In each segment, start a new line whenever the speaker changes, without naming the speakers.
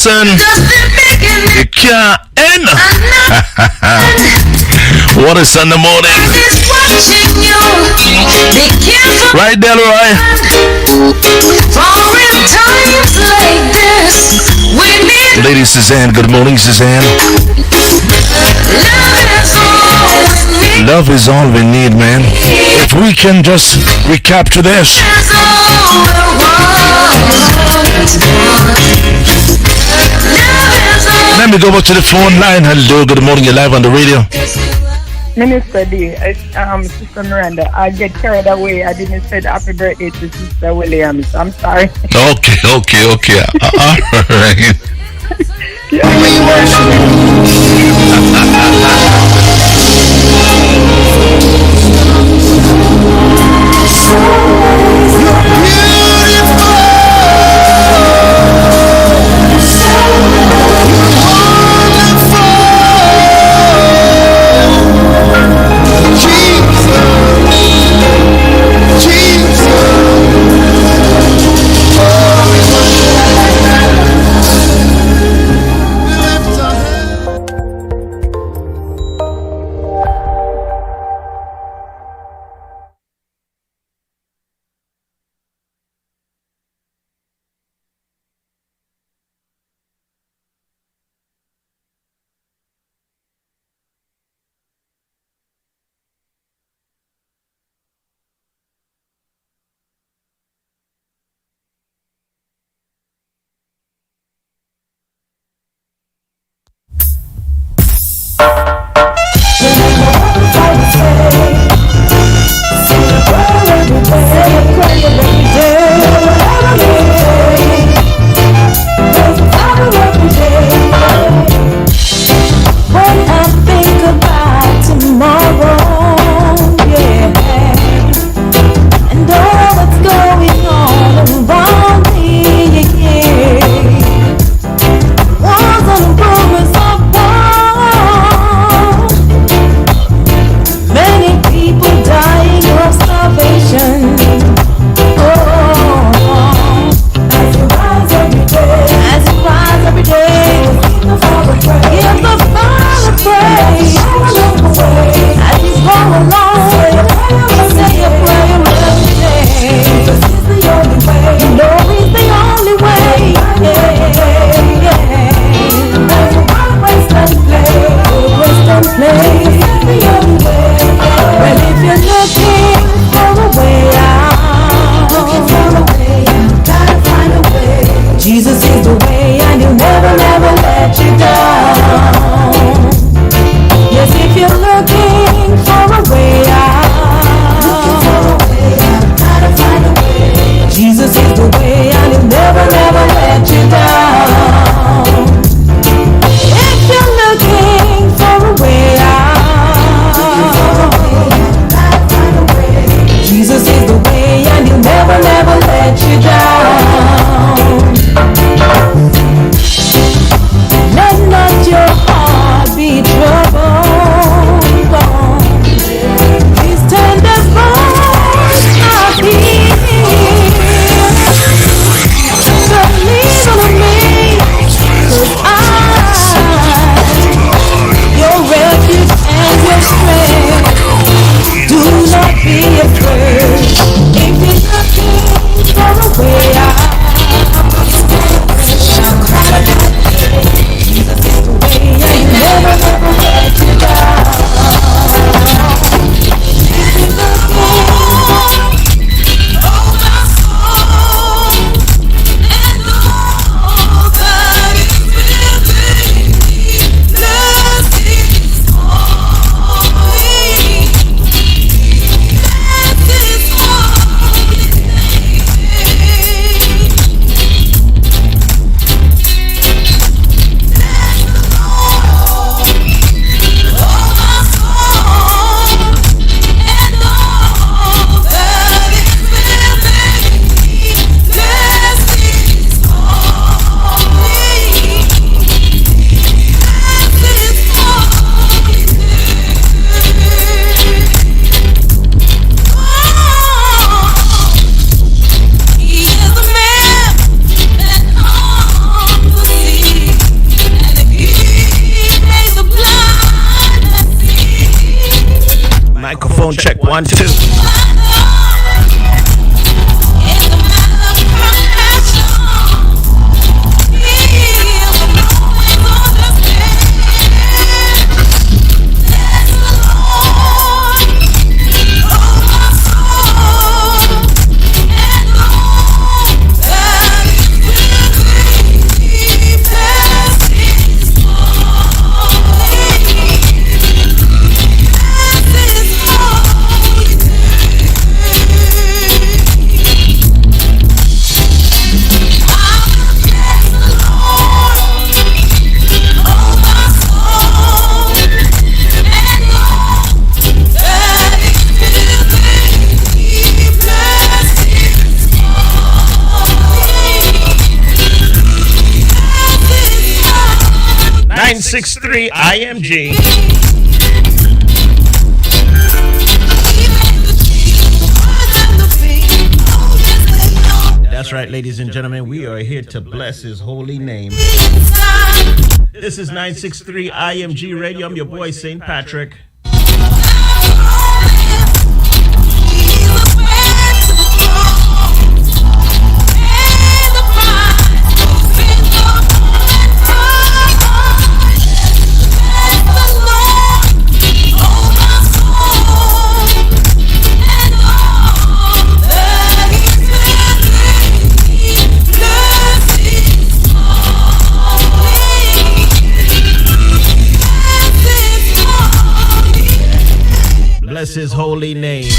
Son, you can't end. What a Sunday morning. Right there, Roy. Lady Suzanne, good morning, Suzanne. Love is all we need, man. If we can just recapture this. Let me go over to the phone line. Hello, good morning. You're live on the radio.
Minister D, Sister Miranda, I get carried away. I didn't say happy birthday to Sister Williams. I'm sorry.
Okay. All right.
Microphone check 1 2. .63 IMG. That's right, ladies and gentlemen. We are here to bless his holy name. This is 963 IMG Radio. I'm your boy, St. Patrick. Bless his holy name.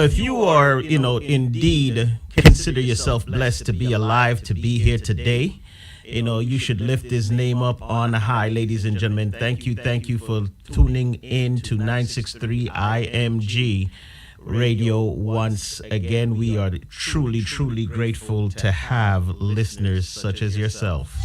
If you are, indeed consider yourself blessed to be alive, to be here today, you should lift his name up on high, ladies and gentlemen. Thank you for tuning in to 963 IMG Radio once again. We are truly, truly grateful to have listeners such as yourself.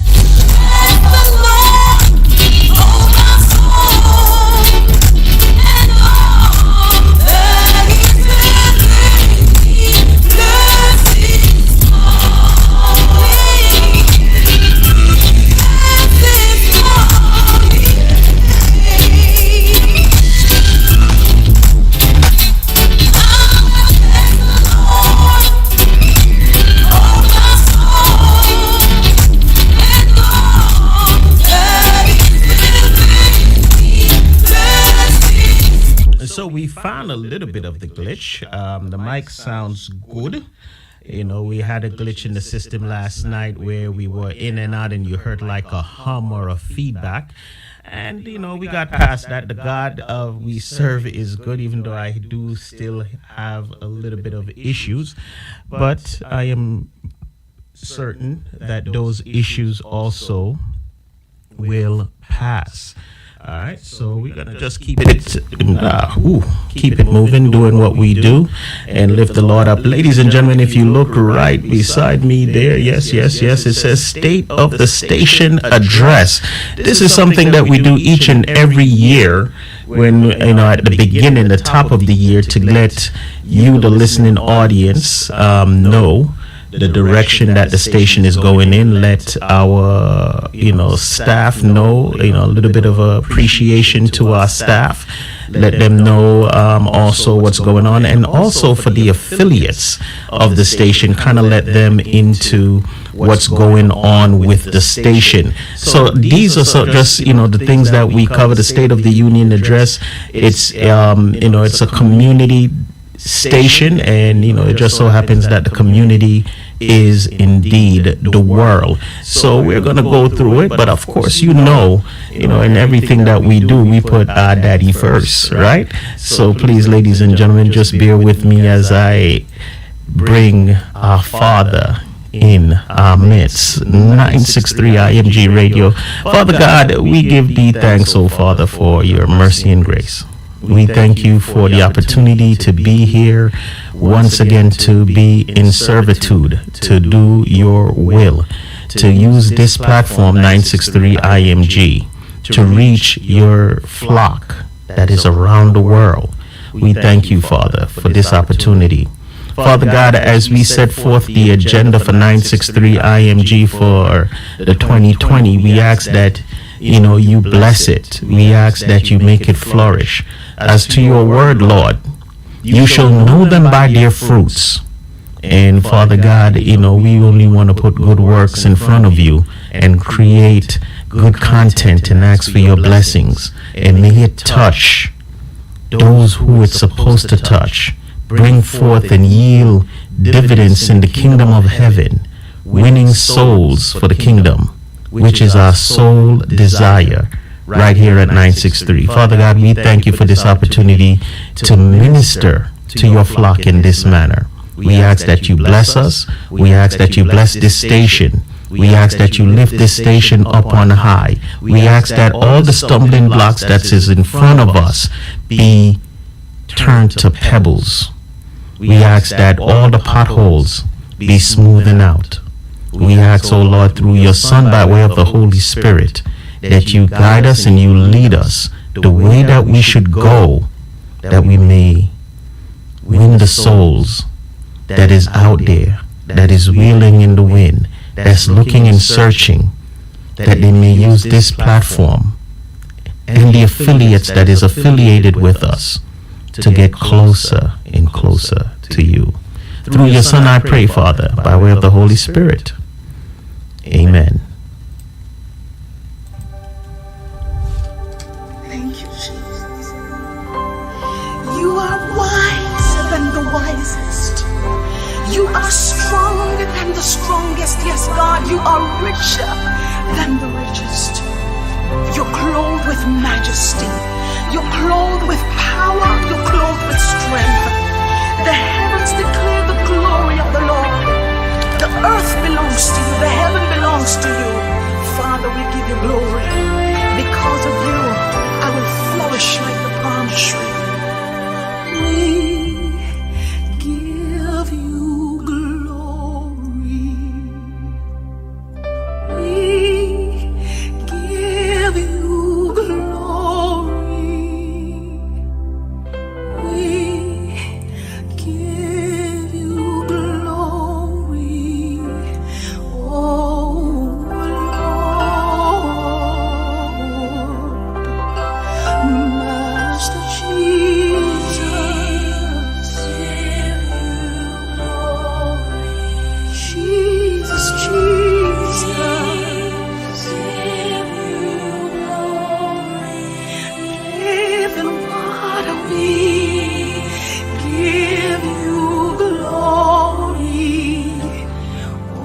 So we found a little bit of the glitch. The mic sounds good. We had a glitch in the system last night where we were in and out and you heard like a hum or a feedback. And, we got past that. The God we serve is good, even though I do still have a little bit of issues. But I am certain that those issues also will pass. All right, so we're gonna just keep it moving, doing what we do, and lift the Lord up, ladies and gentlemen. If you look right beside me there, yes, it says State of the Station Address. This is something that we do each and every year when at the beginning, the top of the year, to let you, the listening audience, know the direction that the station is going in. Let our staff know, a little bit of appreciation to our staff. Let them know also what's going on, and also for the affiliates of the station, kind of let them into what's going on with the station. So these are just the things that we cover. The State of the Union Address, it's it's a community station, and it just so happens that the community is indeed the world. So we're going to go through it, but of course in everything that we do, we put our daddy first, right? So please, ladies and gentlemen, just bear with me as I bring our Father in our midst. 963 IMG Radio. Father God, we give thee thanks, O Father, for your mercy and grace. We thank you for the opportunity to be here once again, to be in servitude, to do your will, to use this platform 963 IMG to reach your flock that is around the world. We thank you, Father, for this opportunity. Father God, as we set forth the agenda for 963 IMG for the 2020, we ask that you bless it. We ask that you make it flourish. As to your word, Lord, you shall know them by their fruits. And Father God, we only want to put good works in front of you and create good content and ask for your blessings. And may it touch those who it's supposed to touch. Bring forth and yield dividends in the kingdom of heaven, winning souls for the kingdom, which is our sole desire right here at 963. Father God, we thank you for this opportunity to minister to your flock in this manner. We ask that you bless us. We ask that you bless this station. We ask that you lift this station up on high. We ask that all the stumbling blocks that is in front of us be turned to pebbles. We ask that all the potholes be smoothened out. We ask, O Lord, through your Son by way of the Holy Spirit, that you guide us and you lead us the way that we should go, that we may win the souls that is out there, that is wheeling in the wind, that's looking and searching, that they may use this platform and the affiliates that is affiliated with us to get closer and closer to you. Through your Son I pray, Father, by way of the Holy Spirit. Amen.
Thank you, Jesus. You are wiser than the wisest. You are stronger than the strongest. Yes, God, you are richer than the richest. You're clothed with majesty. You're clothed with power. You're clothed with strength. The heavens declare the glory of the Lord. The earth belongs to you. The heaven belongs to you. Father, we give you glory. Because of you, I will flourish like the palm tree. We give you glory. We give you glory. We give you glory. Oh Lord, Master Jesus, Jesus, living water, we give you glory.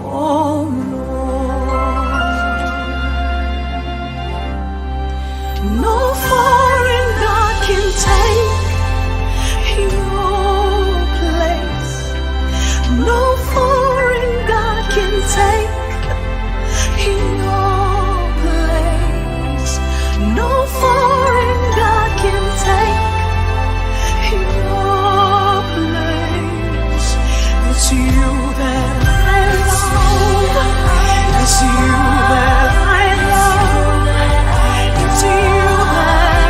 Oh Lord, no foreign God can take your place. No foreign God can take your place. No foreign God can take your place. It's you that I love. It's you that I love. It's you that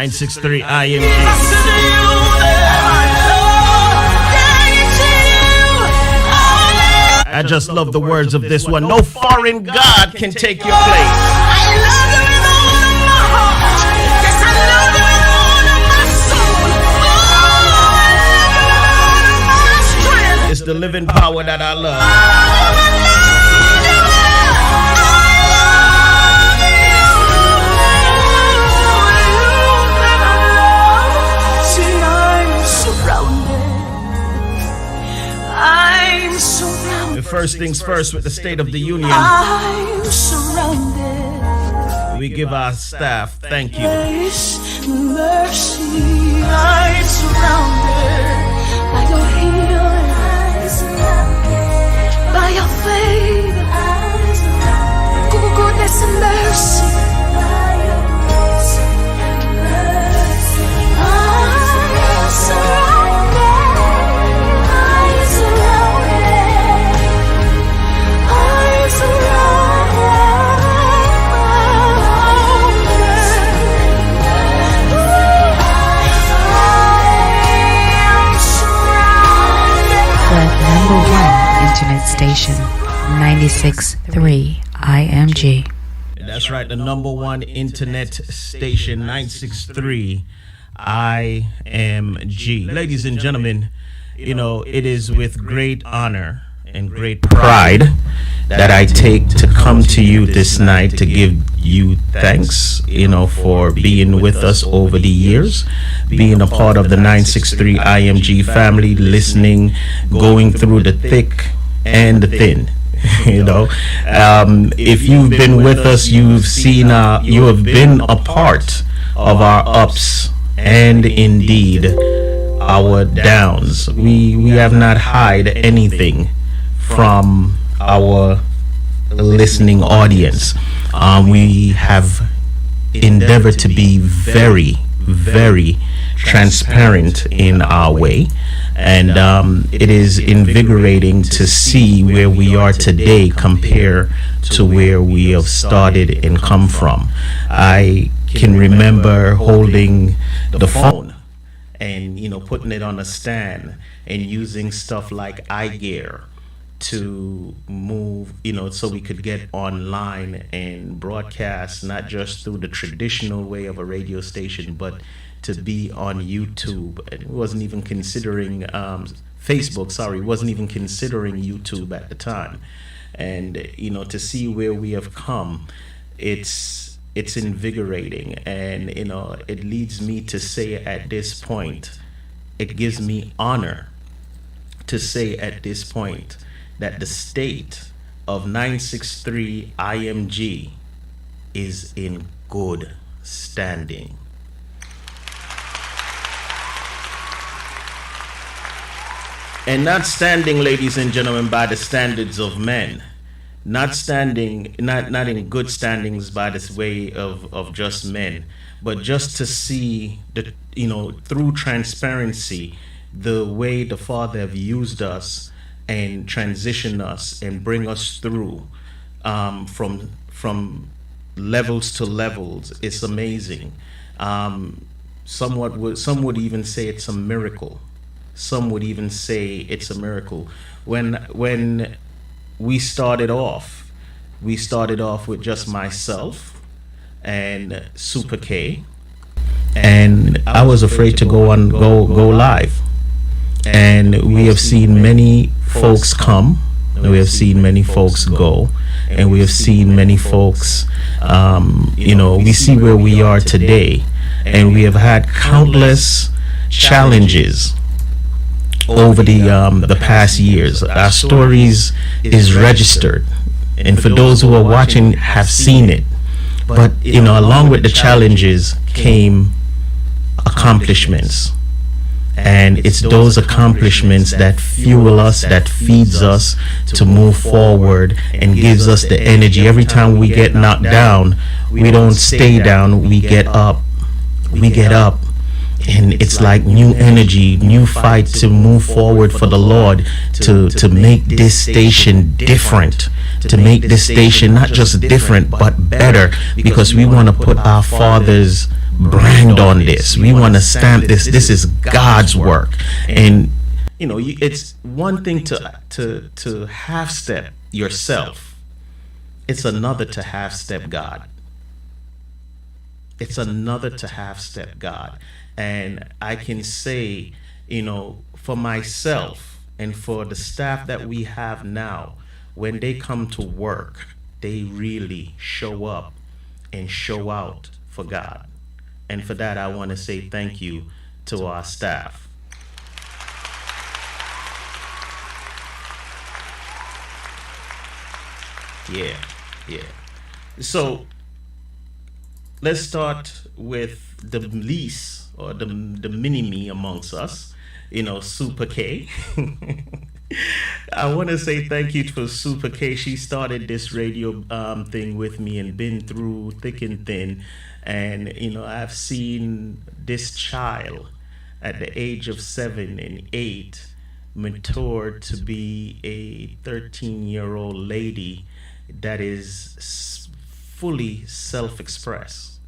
963 IMG. I just love the words of this one. No foreign God can take your place. It's the living power that I love.
I'm surrounded.
First things first with the State of the Union.
I'm surrounded.
We give our staff thank you.
Grace, mercy. I'm surrounded by your healing. By your favor. Goodness and mercy. I'm
Number one internet station, 96.3 IMG.
That's right, the number one internet station, 963 IMG. Ladies and gentlemen, you know, it is with great honor and great pride that I take to come to you this night to give you thanks, you know, for being with us over the years, being a part of the 963 IMG family, listening, going through the thick and the thin. You know, if you've been with us, you've seen, you have been a part of our ups and indeed our downs. We have not hide anything from our listening audience. We have endeavored to be very, very transparent in our way, and it is invigorating to see where we are today compared to where we have started and come from. I can remember holding the phone and, you know, putting it on a stand and using stuff like iGear to move, you know, so we could get online and broadcast not just through the traditional way of a radio station, but to be on YouTube. It wasn't even considering Facebook, wasn't even considering YouTube at the time. And, you know, to see where we have come, it's invigorating. And, you know, it leads me to say at this point, it gives me honor to say at this point that the state of 963 IMG is in good standing. And not standing, ladies and gentlemen, by the standards of men. Not standing, not in good standings by this way of just men, but just to see the, you know, through transparency, the way the Father have used us and transition us and bring us through from levels to levels. It's amazing. Some would even say it's a miracle. Some would even say it's a miracle. When we started off with just myself and Super K, and I was afraid to go live. And we have seen many folks come, we have seen many folks go, and we have seen many folks, you know, we see where we are today, and we have had countless challenges over the past years. Our stories is registered, and for those who are watching have seen it. But, you know, along with the challenges came accomplishments. And it's those accomplishments that fuel us, that feeds us to move forward and gives us the energy. Every time we get knocked down, we don't stay down, we get up. We get up. And it's like new energy, new fight to move forward for the Lord, to make this station different, to make this station not just different, but better, because we want to put our Father's brand on this. We want to stamp this. This is God's work. And it's one thing to half step yourself. It's another to half step God. It's another to half step God. And I can say, for myself and for the staff that we have now, when they come to work, they really show up and show out for God. And for that, I want to say thank you to our staff. Yeah. So let's start with the least, or the mini-me amongst us, Super K. I want to say thank you to Super K. She started this radio thing with me and been through thick and thin. And, I've seen this child at the age of 7 and 8 mature to be a 13-year-old lady that is fully self-expressed.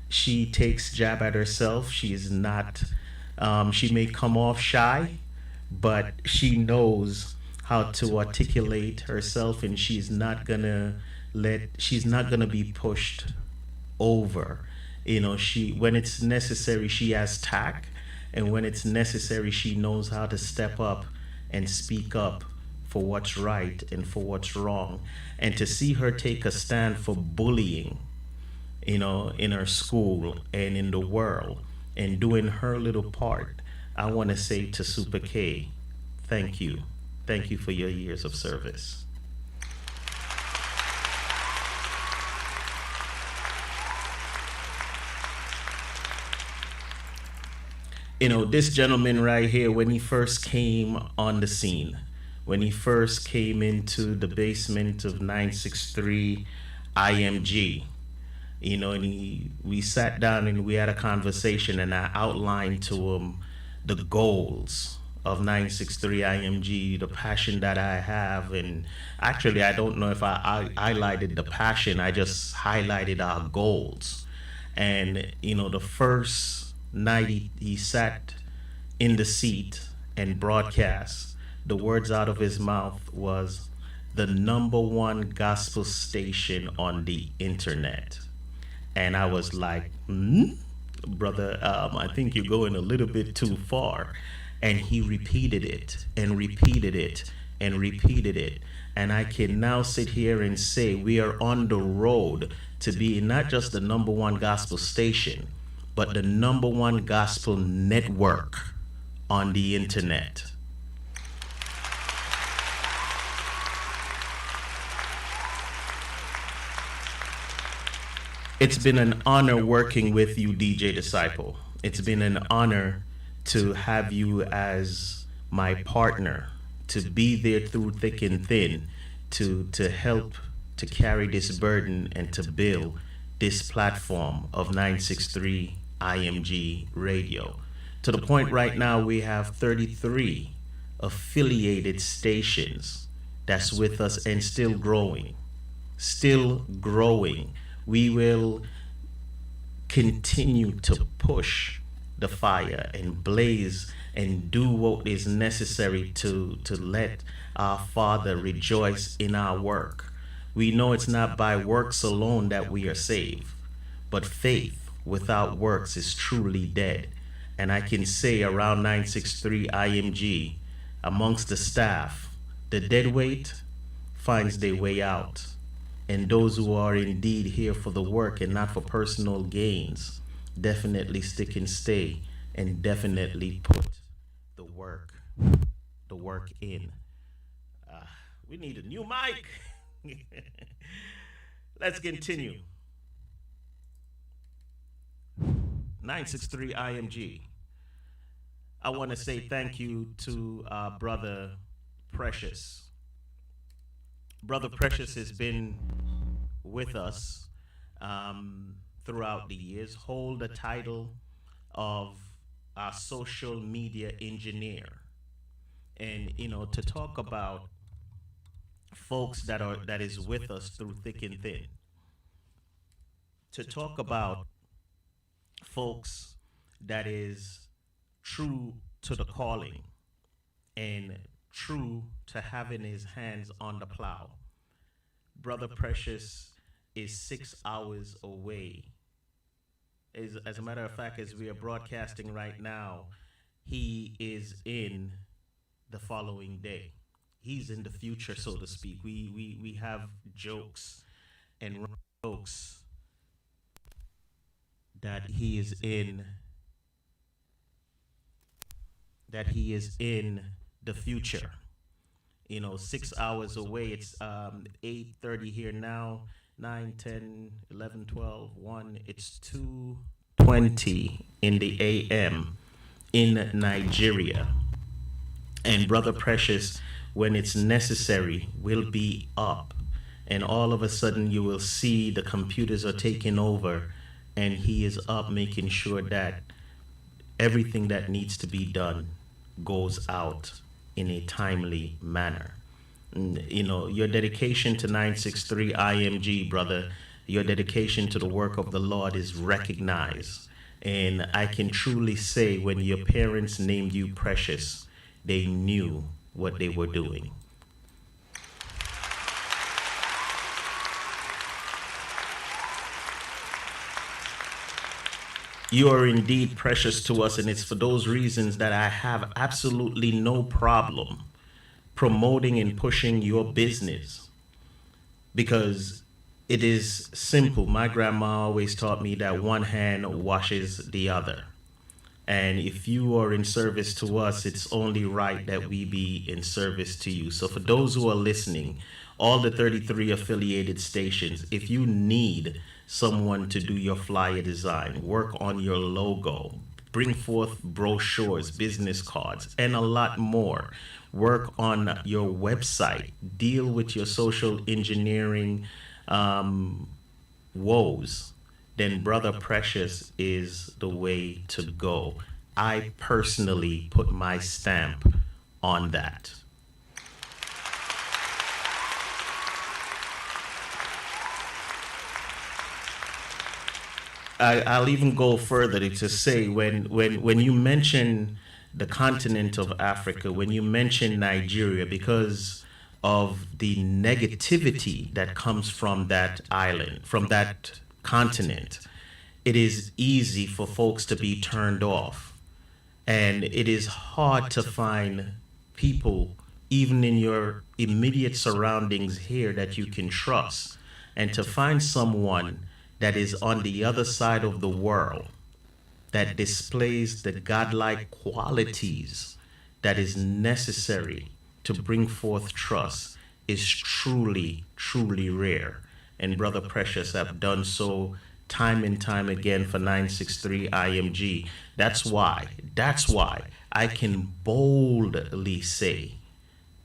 She takes jab at herself. She is not, she may come off shy, but she knows how to articulate herself, and she's not gonna be pushed over. When it's necessary, she has tact, and when it's necessary, she knows how to step up and speak up for what's right and for what's wrong. And to see her take a stand for bullying, in her school and in the world, and doing her little part, I want to say to Super K, thank you. Thank you for your years of service. This gentleman right here, when he first came on the scene, when he first came into the basement of 963 IMG, and we sat down and we had a conversation, and I outlined to him the goals of 963 IMG, the passion that I have. And actually, I don't know if I highlighted the passion, I just highlighted our goals. And, the first night he sat in the seat and broadcast, the words out of his mouth was, the #1 gospel station on the internet. And I was like, brother, I think you're going a little bit too far. And he repeated it and repeated it and repeated it. And I can now sit here and say we are on the road to be not just the #1 gospel station, but the #1 gospel network on the internet. It's been an honor working with you, DJ Disciple. It's been an honor to have you as my partner, to be there through thick and thin, to help to carry this burden and to build this platform of 963 IMG Radio. To the point right now we have 33 affiliated stations that's with us and still growing. Still growing. We will continue to push the fire and blaze and do what is necessary to let our Father rejoice in our work. We know it's not by works alone that we are saved, but faith without works is truly dead. And I can say around 963 IMG, amongst the staff, the dead weight finds their way out. And those who are indeed here for the work and not for personal gains, definitely stick and stay and definitely put the work in. We need a new mic. Let's continue. 963 IMG. I want to say thank you to Brother Precious. Brother Precious has been with us throughout the years, hold the title of our social media engineer. And, to talk about folks that is with us through thick and thin. to talk about folks that is true to the calling and true to having his hands on the plow. Brother Precious is 6 hours away. As a matter of fact, as we are broadcasting right now, he is in the following day. He's in the future, so to speak. We have jokes and jokes that he is in the future. 6 hours away. It's 8:30 here now. 9, 10, 11, 12, 1. It's 2:20 in the AM in Nigeria. And Brother Precious, when it's necessary, will be up. And all of a sudden you will see the computers are taking over and he is up making sure that everything that needs to be done goes out in a timely manner. Your dedication to 963 IMG, brother, your dedication to the work of the Lord is recognized. And I can truly say when your parents named you Precious, they knew what they were doing. You are indeed precious to us, and it's for those reasons that I have absolutely no problem promoting and pushing your business, because it is simple. My grandma always taught me that one hand washes the other. And if you are in service to us, it's only right that we be in service to you. So for those who are listening, all the 33 affiliated stations, if you need someone to do your flyer design, work on your logo, bring forth brochures, business cards, and a lot more, work on your website, deal with your social engineering woes, then Brother Precious is the way to go. I personally put my stamp on that. I'll even go further to say when you mention the continent of Africa, when you mention Nigeria, because of the negativity that comes from that island, from that continent, it is easy for folks to be turned off. And it is hard to find people, even in your immediate surroundings here, that you can trust. And to find someone that is on the other side of the world, that displays the godlike qualities that is necessary to bring forth trust, is truly, truly rare. And Brother Precious have done so time and time again for 963 IMG. That's why I can boldly say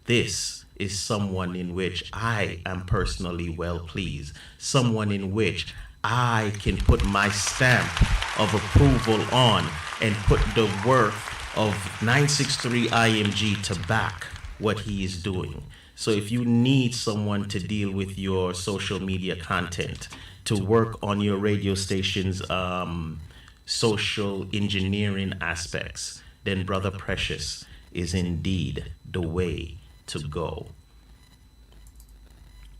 this is someone in which I am personally well pleased, someone in which I can put my stamp of approval on and put the worth of 963 IMG to back what he is doing. So if you need someone to deal with your social media content, to work on your radio station's social engineering aspects, then Brother Precious is indeed the way to go.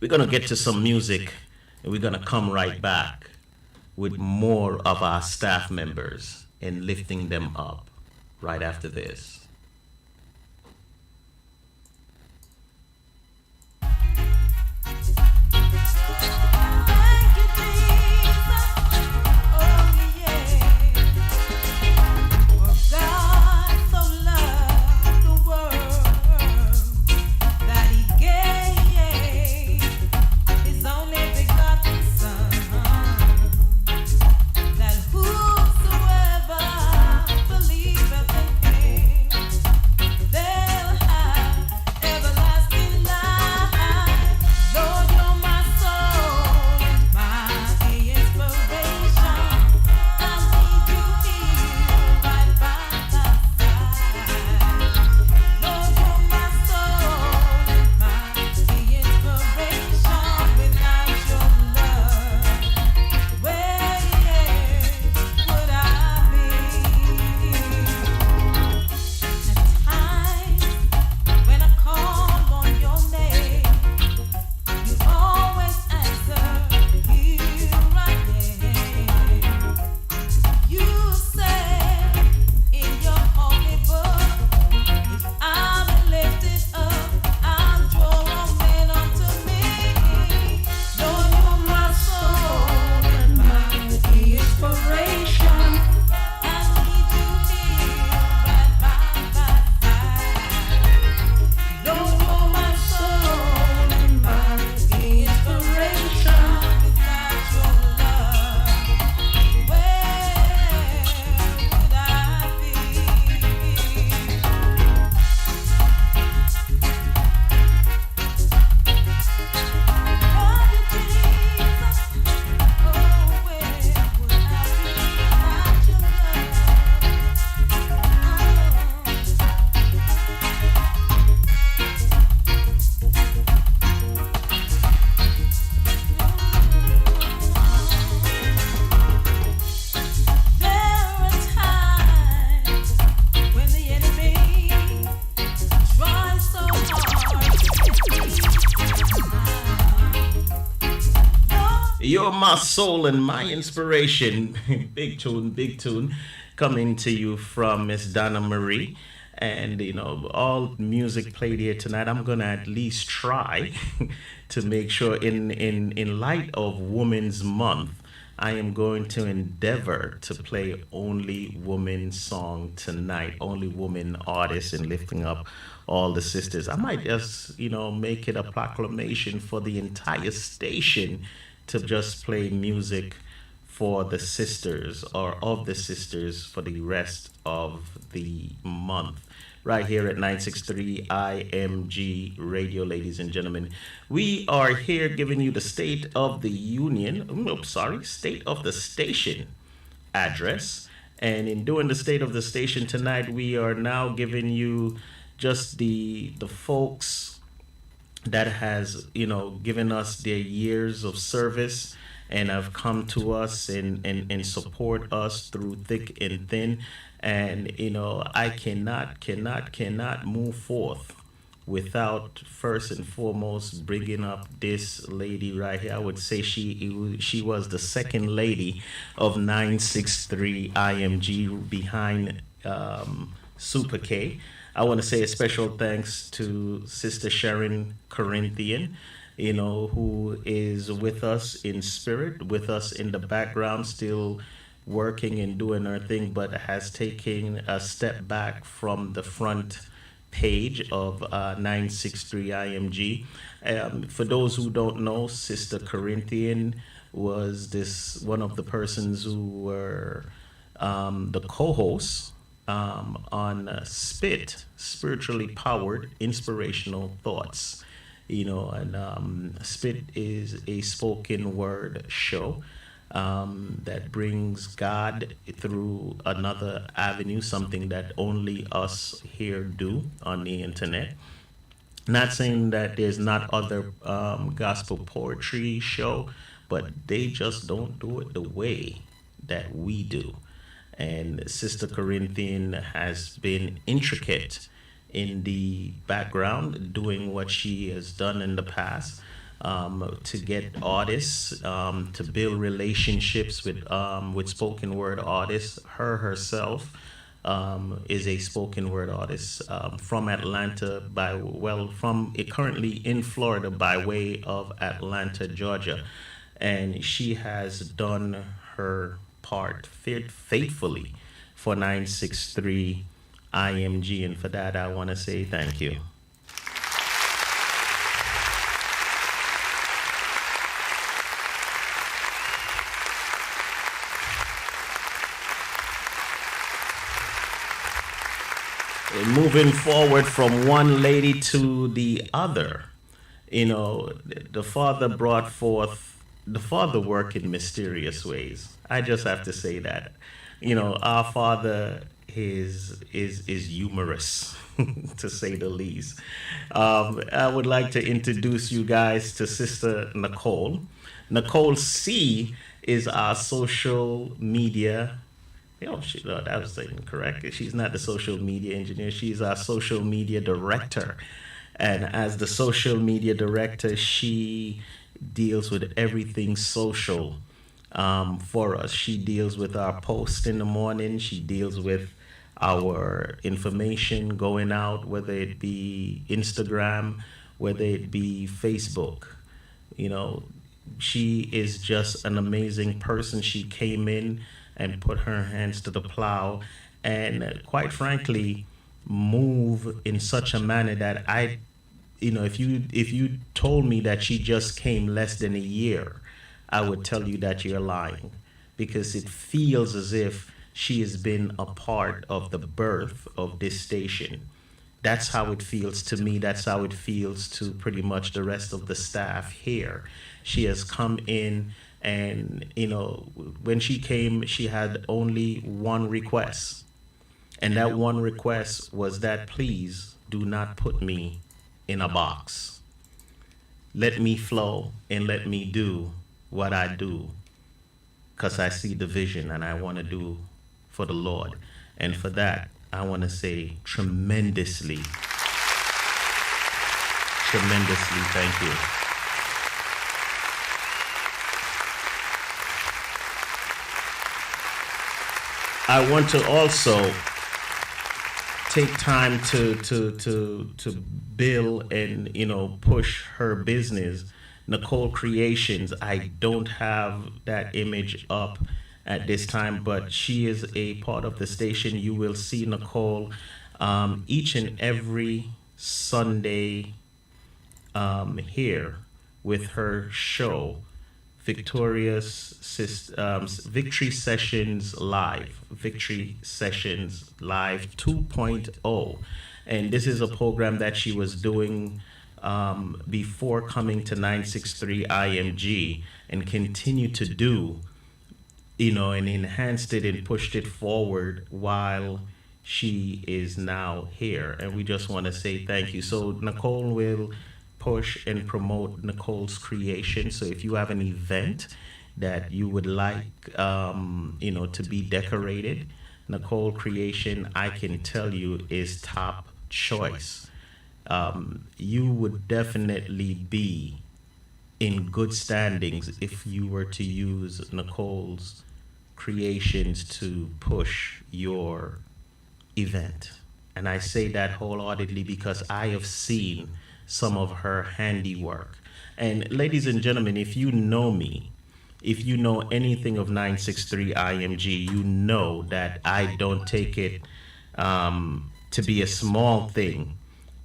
We're going to get to some music, and we're going to come right back with more of our staff members and lifting them up right after this.
Whosoever believeth in him
my soul and my inspiration. Big tune, coming to you from Miss Donna Marie. And all music played here tonight. I'm gonna at least try to make sure, in light of Women's Month, I am going to endeavor to play only woman song tonight, only woman artists, and lifting up all the sisters. I might just, make it a proclamation for the entire station to just play music for the sisters, or of the sisters, for the rest of the month. Right here at 963 IMG Radio, ladies and gentlemen. We are here giving you the State of the Union, State of the Station address. And in doing the State of the Station tonight, we are now giving you just the folks that has, given us their years of service and have come to us and support us through thick and thin. And I cannot move forth without first and foremost bringing up this lady right here. I would say she was the second lady of 963 IMG behind Super K. I want to say a special thanks to Sister Sharon Corinthian, who is with us in spirit, with us in the background, still working and doing her thing, but has taken a step back from the front page of 963 IMG. For those who don't know, Sister Corinthian was one of the persons who were the co-hosts on Spit, Spiritually Powered Inspirational Thoughts. And Spit is a spoken word show that brings God through another avenue, something that only us here do on the internet. Not saying that there's not other gospel poetry show, but they just don't do it the way that we do. And Sister Corinthian has been intricate in the background, doing what she has done in the past, to get artists, to build relationships with spoken word artists. Her herself is a spoken word artist from Atlanta, currently in Florida by way of Atlanta, Georgia, and she has done her part faithfully for 963 IMG, and for that I want to say thank you. Moving forward from one lady to the other, the Father worked in mysterious ways. I just have to say that, our Father is humorous, to say the least. I would like to introduce you guys to Sister Nicole. Nicole C is our social media. That was incorrect. She's not the social media engineer. She's our social media director. And as the social media director, she deals with everything social for us. She deals with our post in the morning. She deals with our information going out, whether it be Instagram, whether it be Facebook. She is just an amazing person. She came in and put her hands to the plow, and quite frankly, move in such a manner that if you told me that she just came less than a year, I would tell you that you're lying, because it feels as if she has been a part of the birth of this station. That's how it feels to me. That's how it feels to pretty much the rest of the staff here. She has come in, and when she came, she had only one request, and that one request was that, please do not put me in a box. Let me flow and let me do what I do, because I see the vision and I want to do for the Lord. And for that, I want to say tremendously thank you. I want to also take time to build and push her business, Nicole Creations. I don't have that image up at this time, but she is a part of the station. You will see Nicole each and every Sunday here with her show, Victory Sessions Live, Victory Sessions Live 2.0. And this is a program that she was doing before coming to 963 IMG, and continue to do, and enhanced it and pushed it forward while she is now here. And we just want to say thank you. So Nicole will push and promote Nicole's Creation. So if you have an event that you would like to be decorated, Nicole Creation, I can tell you, is top choice. You would definitely be in good standings if you were to use Nicole's Creations to push your event. And I say that wholeheartedly because I have seen some of her handiwork. And ladies and gentlemen, if you know me, if you know anything of 963 IMG, you know that I don't take it to be a small thing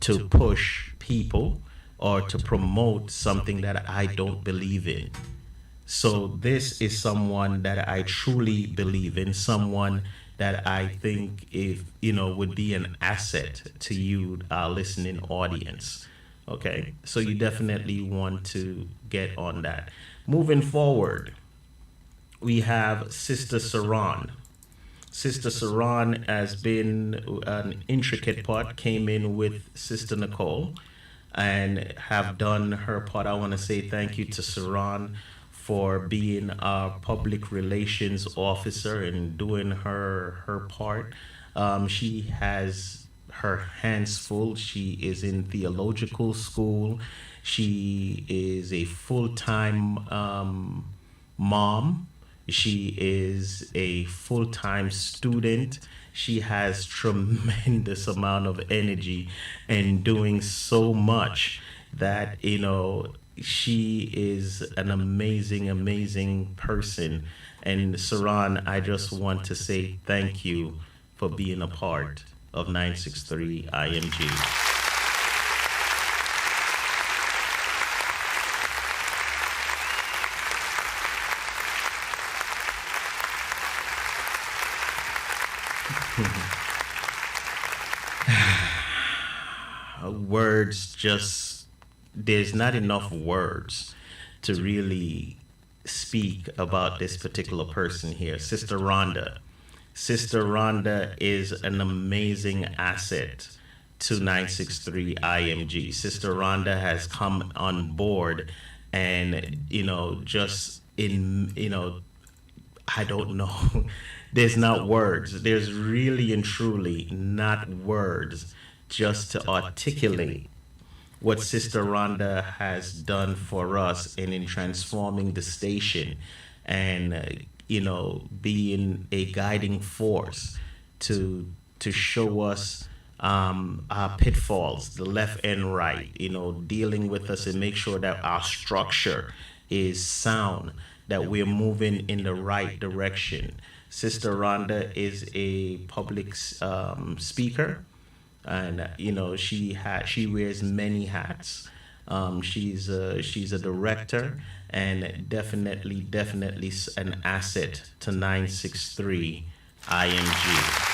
to push people or to promote something that I don't believe in. So this is someone that I truly believe in, someone that I think would be an asset to you, our listening audience. Okay, so you definitely want to get on that. Moving forward, we have Sister Saran. Sister Saran has been an intricate part, came in with Sister Nicole and have done her part. I want to say thank you to Saran for being our public relations officer and doing her part. She has her hands full. She is in theological school. She is a full-time mom. She is a full-time student. She has tremendous amount of energy and doing so much that, she is an amazing person. And Saran, I just want to say thank you for being a part of 963 IMG. Words just, there's not enough words to really speak about this particular person here. Sister Rhonda. Sister Rhonda is an amazing asset to 963 IMG. Sister Rhonda has come on board and, just in, I don't know. There's not words. There's really and truly not words just to articulate what Sister Rhonda has done for us and in transforming the station and, being a guiding force to show us our pitfalls, the left and right, dealing with us and make sure that our structure is sound, that we're moving in the right direction. Sister Rhonda is a public speaker, and she wears many hats. She's a director and definitely an asset to 963 IMG.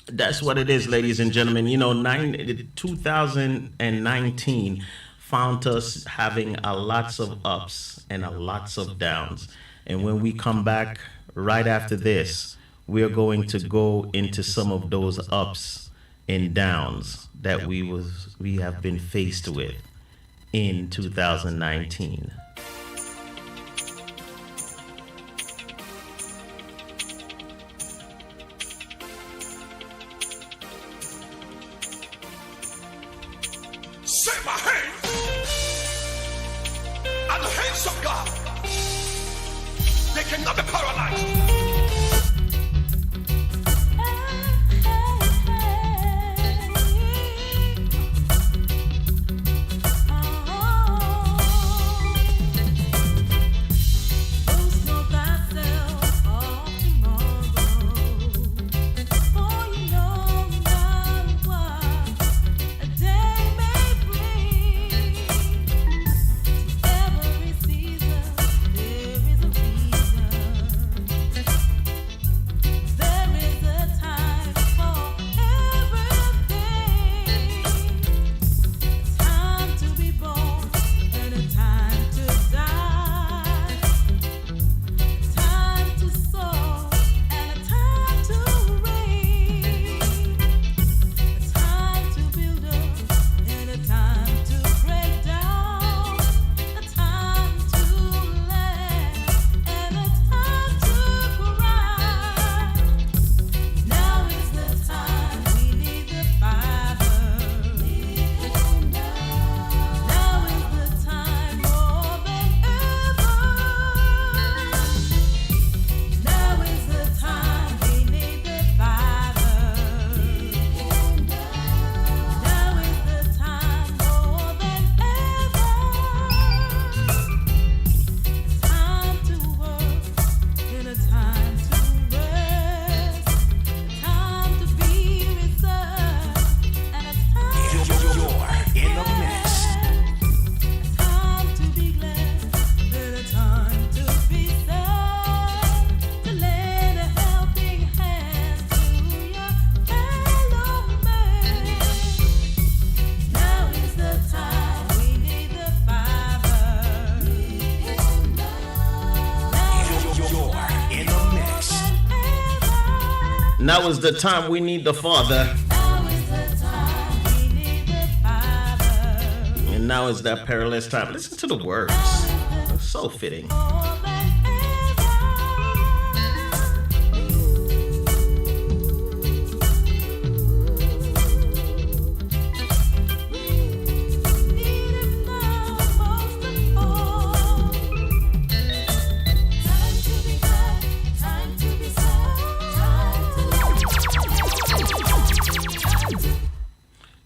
That's what it is, ladies and gentlemen. 2019 found us having a lots of ups and a lots of downs. And when we come back right after this, we are going to go into some of those ups and downs that we have been faced with in 2019.
Say my hands are the hands of God. They cannot be paralyzed.
Now is the time we need the Father. And now is that perilous time. Listen to the words. It's so fitting.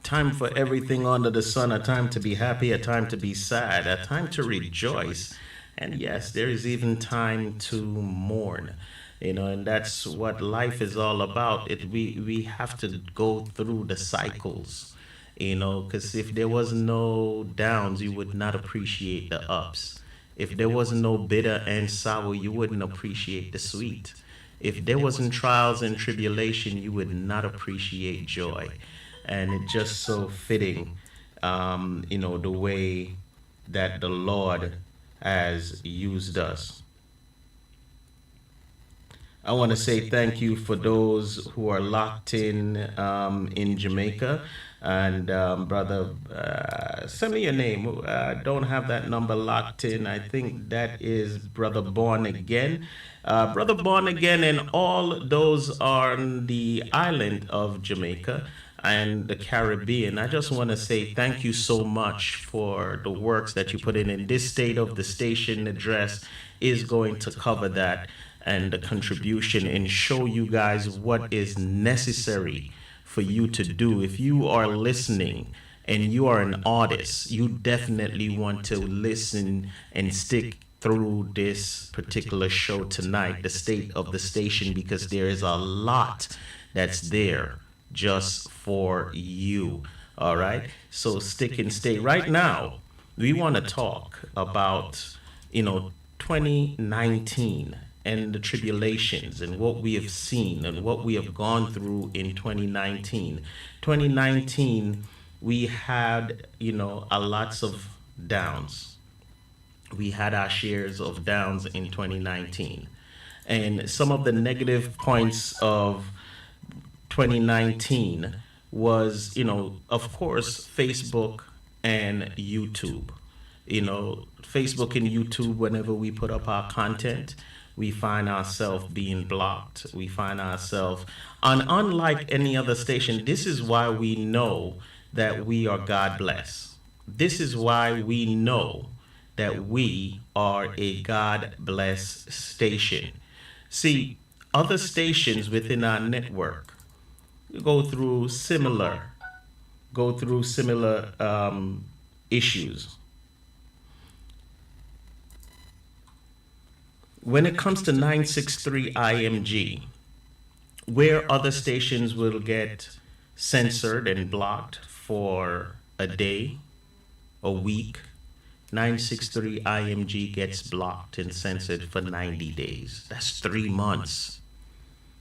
Time for everything under the sun, a time to be happy, a time to be sad, a time to rejoice. And yes, there is even time to mourn. And that's what life is all about. We have to go through the cycles, because if there was no downs, you would not appreciate the ups. If there was no bitter and sour, you wouldn't appreciate the sweet. If there wasn't trials and tribulation, you would not appreciate joy. And it's just so fitting, the way that the Lord has used us. I want to say thank you for those who are locked in Jamaica. And brother, send me your name. Don't have that number locked in. I think that is Brother Born Again. Brother Born Again, and all those on the island of Jamaica and the Caribbean. I just want to say thank you so much for the works that you put in. This State of the Station address is going to cover that and the contribution and show you guys what is necessary for you to do. If you are listening and you are an artist, you definitely want to listen and stick through this particular show tonight, the State of the Station, because there is a lot that's there just for you. All right, so stick and stay. Right now we want to talk about 2019 and the tribulations and what we have seen and what we have gone through in 2019. 2019, we had a lots of downs. We had our shares of downs in 2019, and some of the negative points of 2019 was, of course, Facebook and YouTube. Facebook and YouTube, whenever we put up our content, we find ourselves being blocked. We find ourselves, unlike any other station, this is why we know that we are God blessed. This is why we know that we are a God-blessed station. See, other stations within our network go through similar issues. When it comes to 963 IMG, where other stations will get censored and blocked for a day, a week, 963 IMG gets blocked and censored for 90 days. That's 3 months.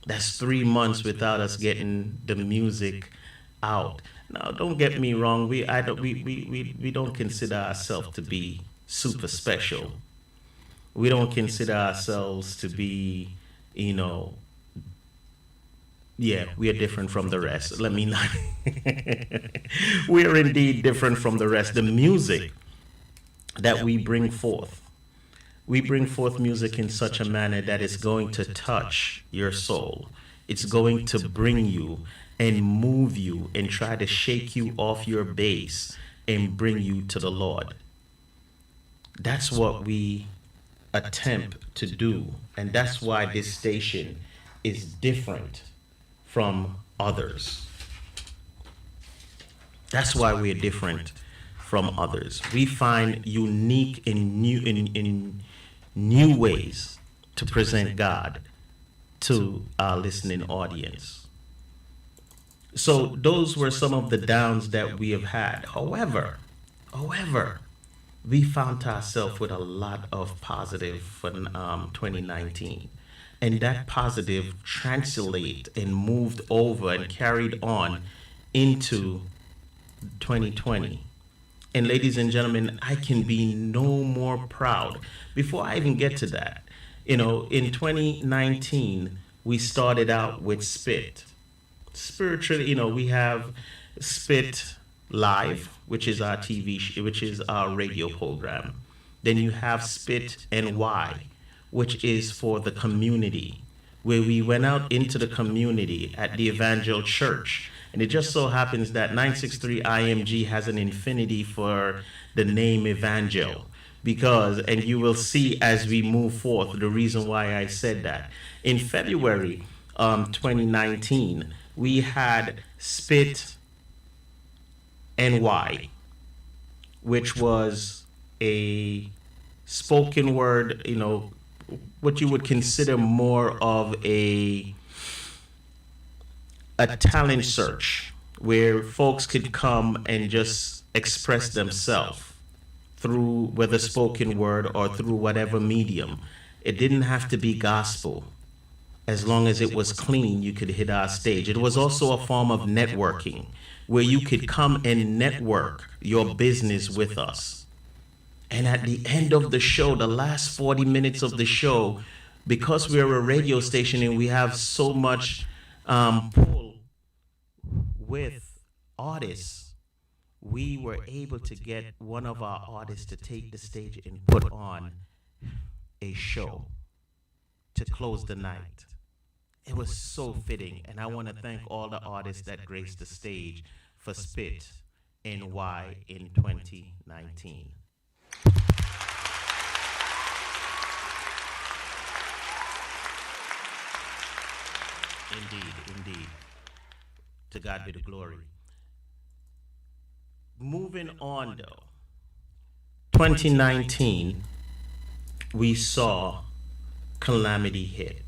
That's 3 months without us getting the music out. Now, don't get me wrong. We don't consider ourselves to be super special. We don't consider ourselves to be, we are different from the rest. Let me not. We are indeed different from the rest. The music that we bring forth music in such a manner that it's going to touch your soul. It's going to bring you and move you and try to shake you off your base and bring you to the Lord. That's what we attempt to do, and that's why this station is different from others. That's why we're different from others. We find unique and new ways to present God to our listening audience. So those were some of the downs that we have had. However, we found ourselves with a lot of positive for 2019. And that positive translated and moved over and carried on into 2020. And ladies and gentlemen, I can be no more proud. Before I even get to that, in 2019, we started out with Spit. Spiritually, we have Spit Live, which is our which is our radio program. Then you have Spit NY, which is for the community, where we went out into the community at the Evangel Church. And it just so happens that 963 IMG has an infinity for the name Evangel. And you will see as we move forth the reason why I said that. In February 2019, we had Spit NY, which was a spoken word, what you would consider more of a talent search, where folks could come and just express themselves through whether spoken word or through whatever medium. It didn't have to be gospel. As long as it was clean, you could hit our stage. It was also a form of networking, where you could come and network your business with us. And at the end of the show, the last 40 minutes of the show, because we're a radio station and we have so much pull with artists, we were able to get one of our artists to take the stage and put on a show to close the night. It was so fitting, and I want to thank all the artists that graced the stage for Spit NY in 2019. Indeed. To God be the glory. Moving on though, 2019, we saw calamity hit.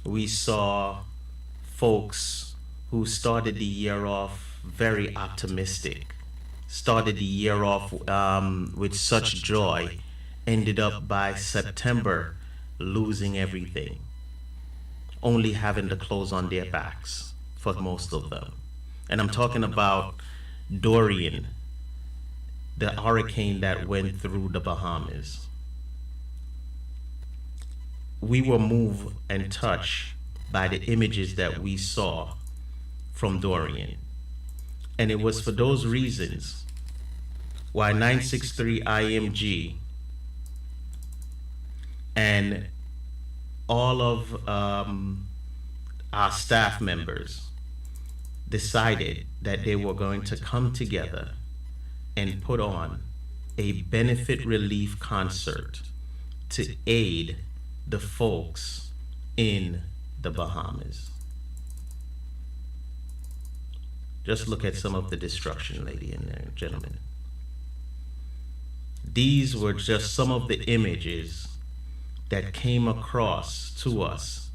We saw folks who started the year off very optimistic, started the year off with such joy, ended up by September losing everything, only having to close on their backs for most of them. And I'm talking about Dorian, the hurricane that went through the Bahamas. We were moved and touched by the images that we saw from Dorian. And it was for those reasons why 963 IMG and all of our staff members decided that they were going to come together and put on a benefit relief concert to aid the folks in the Bahamas. Just look at some of the destruction, ladies and gentlemen. These were just some of the images that came across to us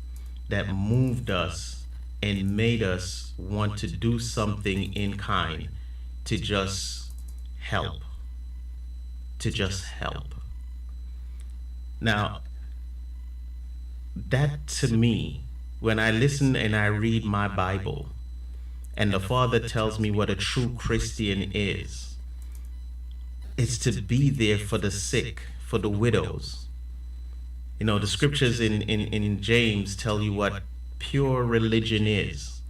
that moved us and made us want to do something in kind to just help. To just help. Now, that to me, when I listen and I read my Bible, and the Father tells me what a true Christian is, it's to be there for the sick, for the widows. You know, the scriptures in James tell you what pure religion is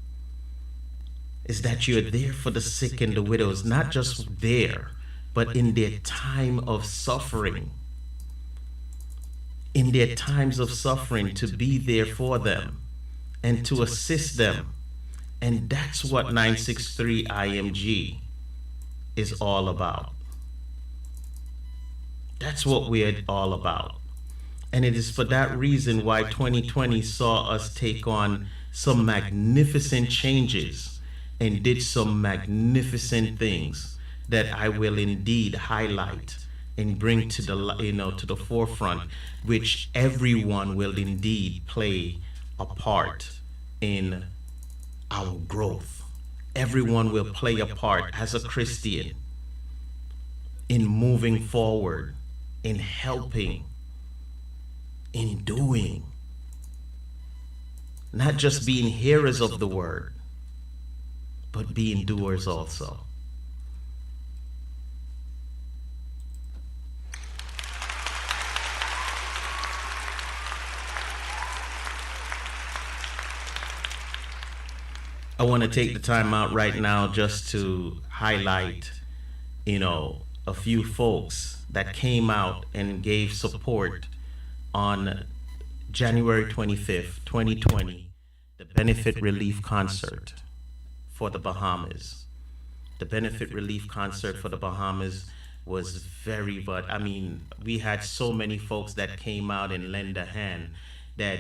that you're there for the sick and the widows, not just there, but in their time of suffering. In their times of suffering, to be there for them and to assist them. And that's what 963 IMG is all about. That's what we're all about. And it is for that reason why 2020 saw us take on some magnificent changes and did some magnificent things that I will indeed highlight and bring to the to the forefront, which everyone will indeed play a part in our growth. Everyone will play a part as a Christian in moving forward, in helping, in doing, not just being hearers of the word, but being doers also. I want to take the time out right now just to highlight, a few folks that came out and gave support on January 25th, 2020, the Benefit Relief Concert for the Bahamas. The Benefit Relief Concert for the Bahamas was we had so many folks that came out and lend a hand that,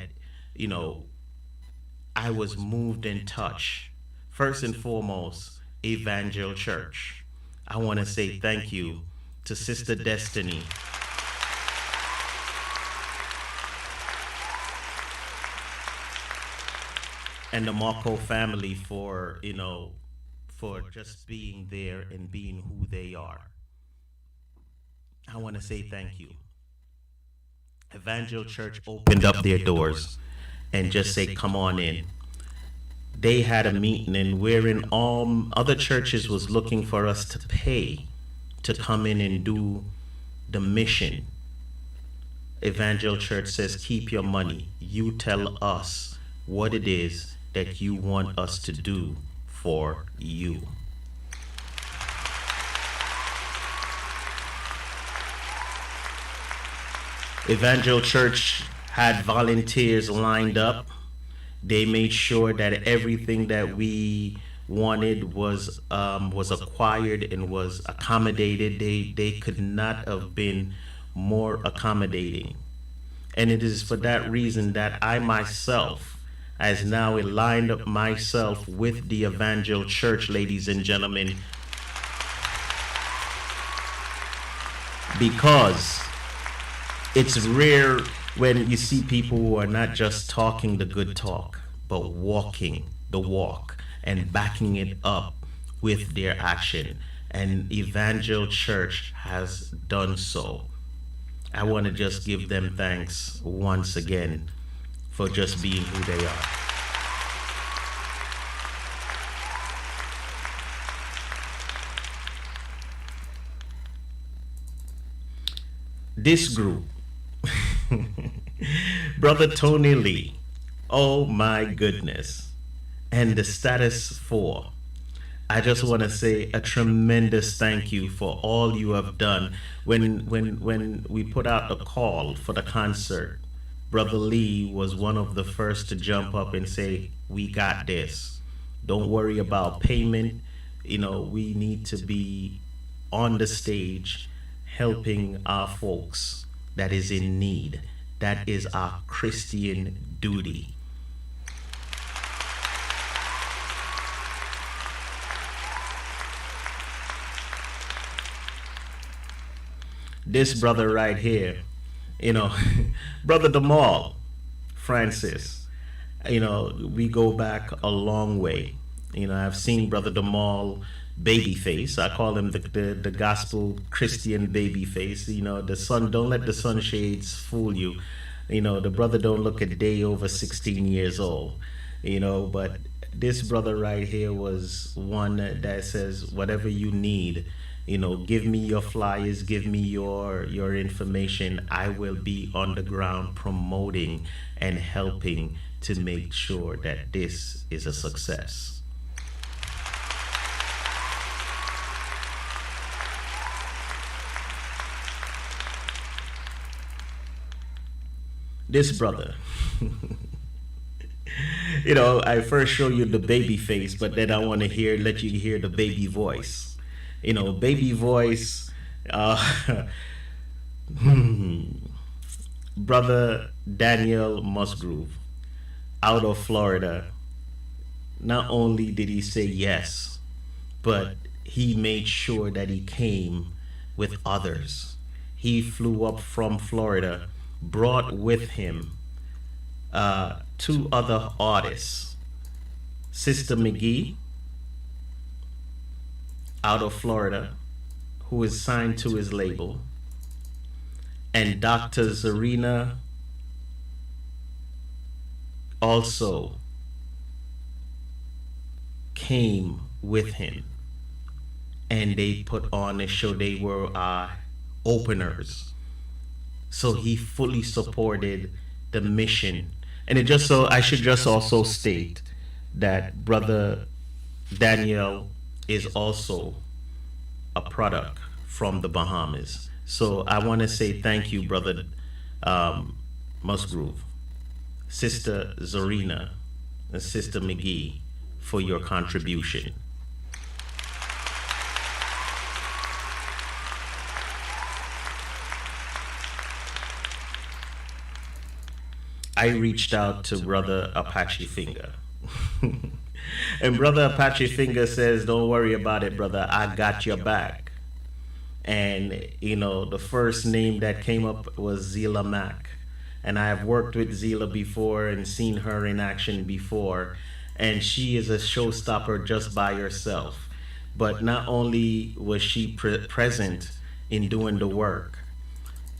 I was moved and touched. First and foremost, Evangel Church. I want to say thank you to Sister Destiny. And the Marco family for just being there and being who they are. I want to say thank you. Evangel Church opened up their doors and just say, come on in. They had a meeting, and wherein all other churches was looking for us to pay to come in and do the mission. Evangel Church says, keep your money. You tell us what it is that you want us to do for you. Evangel Church had volunteers lined up. They made sure that everything that we wanted was acquired and was accommodated. They could not have been more accommodating. And it is for that reason that I myself, as now aligned up myself with the Evangel Church, ladies and gentlemen, because it's rare when you see people who are not just talking the good talk, but walking the walk and backing it up with their action. And Evangel Church has done so. I want to just give them thanks once again for just being who they are. This group, Brother Tony Lee, oh my goodness, and the Status 4. I just want to say a tremendous thank you for all you have done. When we put out a call for the concert, Brother Lee was one of the first to jump up and say, we got this. Don't worry about payment. We need to be on the stage helping our folks that is in need. That is our Christian duty. This brother right here, Brother Damal Francis, we go back a long way. I've seen Brother Damal Babyface. I call him the gospel Christian Babyface. The sun, don't let the sunshades fool you. The brother don't look a day over 16 years old. But this brother right here was one that says, whatever you need, give me your flyers, give me your information. I will be on the ground promoting and helping to make sure that this is a success. This brother, I first show you the baby face, but then I want to let you hear the baby voice. Baby voice, Brother Daniel Musgrove out of Florida. Not only did he say yes, but he made sure that he came with others. He flew up from Florida, brought with him 2 other artists, Sister McGee out of Florida, who is signed to his label, and Dr. Zarina also came with him, and they put on a show. They were openers. So he fully supported the mission. And I should just also state that Brother Daniel is also a product from the Bahamas. So I want to say thank you, Brother Musgrove, Sister Zarina, and Sister McGee for your contribution. I reached out to Brother Apache Finger. And Brother Apache Finger says, don't worry about it, brother. I got your back. And, the first name that came up was Zila Mack. And I have worked with Zila before and seen her in action before. And she is a showstopper just by herself. But not only was she present in doing the work,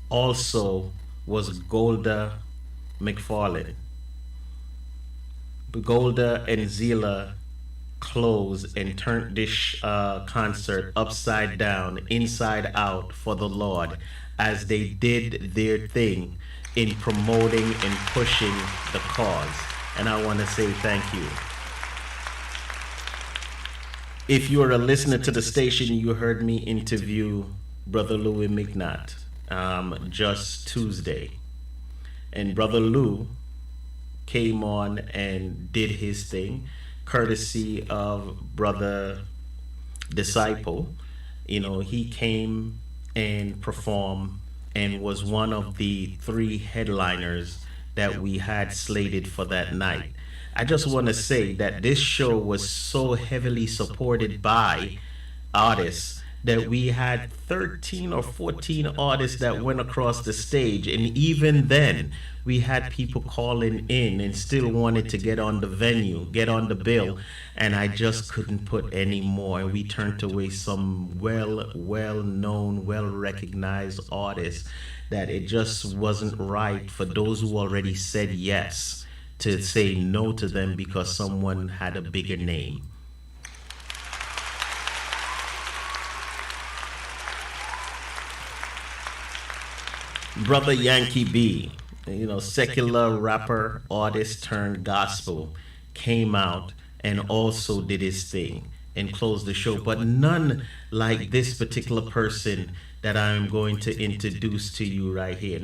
also was Golda McFarlane. Golda and Zila closed and turned this concert upside down, inside out for the Lord, as they did their thing in promoting and pushing the cause. And I want to say thank you. If you are a listener to the station, you heard me interview Brother Louis McNatt just Tuesday. And Brother Lou came on and did his thing, courtesy of Brother Disciple. He came and performed and was one of the 3 headliners that we had slated for that night. I just want to say that this show was so heavily supported by artists that we had 13 or 14 artists that went across the stage, and even then we had people calling in and still wanted to get on the venue, get on the bill, and I just couldn't put any more. And we turned away some well-known, well-recognized artists that it just wasn't right for those who already said yes to say no to them because someone had a bigger name. Brother Yankee B, secular rapper, artist turned gospel, came out and also did his thing and closed the show. But none like this particular person that I am going to introduce to you right here,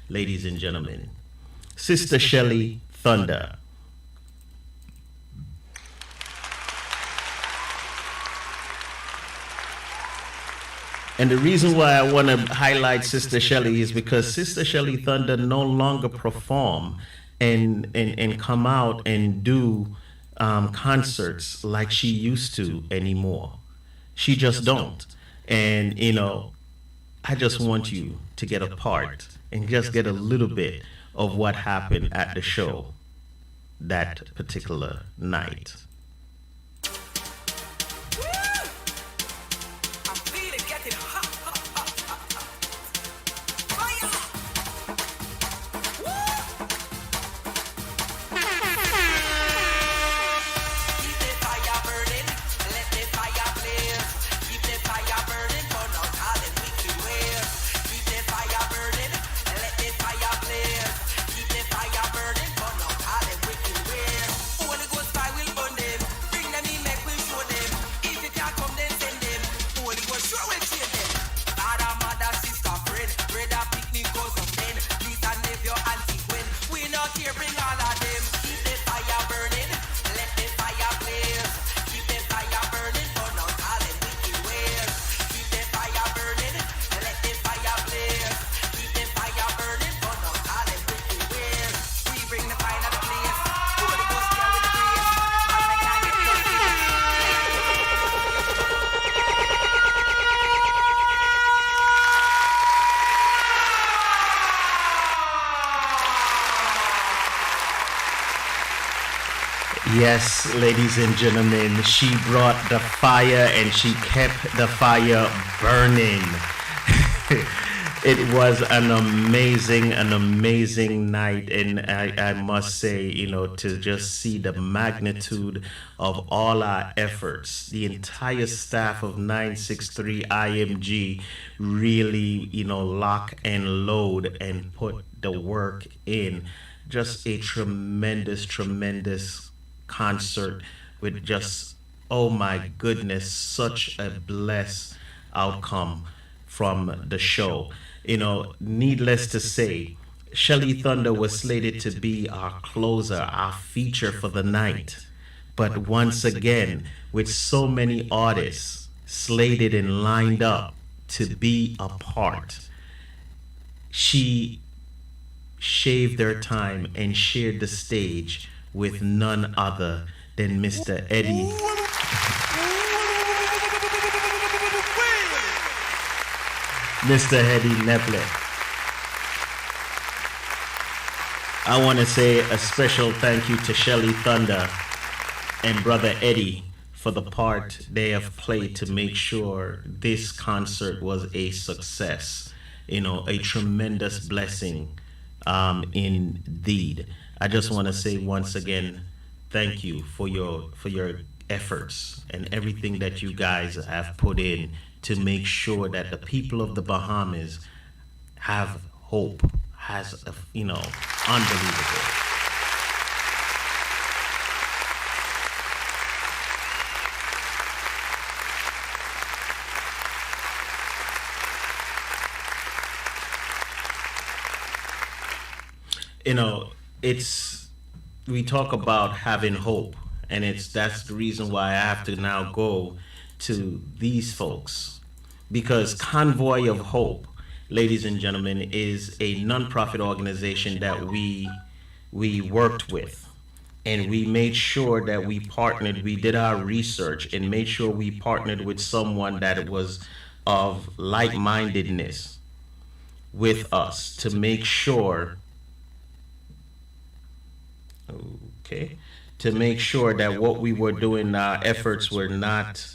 ladies and gentlemen. Sister Shelly Thunder. And the reason why I want to highlight Sister Shelly is because Sister Shelly Thunder no longer perform and come out and do concerts like she used to anymore. She just don't. And, you know, I just want you to get a part and just get a little bit of what happened at the show that particular night.
I feel it getting hot, hot, hot, hot, hot. Fire! Keep the fire burning, let the fire blaze. Keep the fire burning, burn out all the wicked ways. Keep the fire burning, let the fire blaze. Keep the fire burning, burn out all the wicked ways. Holy Ghost fire will burn them. Bring them in, make we show them. If you can't come, then send them. Holy Ghost sure will change them. Father, mother, sister, friend, brother, picnic, cousin, friend, niece and nephew, auntie, Gwen. We not here, bring all of them. Keep the fire burning, let the fire blaze. Keep the fire burning, burn out all the wicked ways. Keep the fire burning, let the fire blaze. Keep the fire burning, burn out all the wicked ways. We bring the fire to the place. Holy Ghost here with the grace. All I can get no peace.
Yes, ladies and gentlemen, she brought the fire and she kept the fire burning. It was an amazing night, and I must say, you know, to just see the magnitude of all our efforts, the entire staff of 963 IMG really, you know, lock and load and put the work in. Just a tremendous concert with just, oh my goodness, such a blessed outcome from the show. You know, needless to say, Shelly Thunder was slated to be our closer, our feature for the night. But once again, with so many artists slated and lined up to be a part, she shaved their time and shared the stage with none other than Mr. Eddie. Mr. Eddie Neplett. I want to say a special thank you to Shelly Thunder and Brother Eddie for the part they have played to make sure this concert was a success. You know, a tremendous blessing indeed. I just want to say once again, thank you for your efforts and everything that you guys have put in to make sure that the people of the Bahamas have hope, has, you know, unbelievable. You know, we talk about having hope, and that's the reason why I have to now go to these folks, because Convoy of Hope, ladies and gentlemen, is a non-profit organization that we worked with, and we made sure that we partnered. We did our research and made sure we partnered with someone that was of like-mindedness with us to make sure. Okay, to make sure that what we were doing, our efforts were not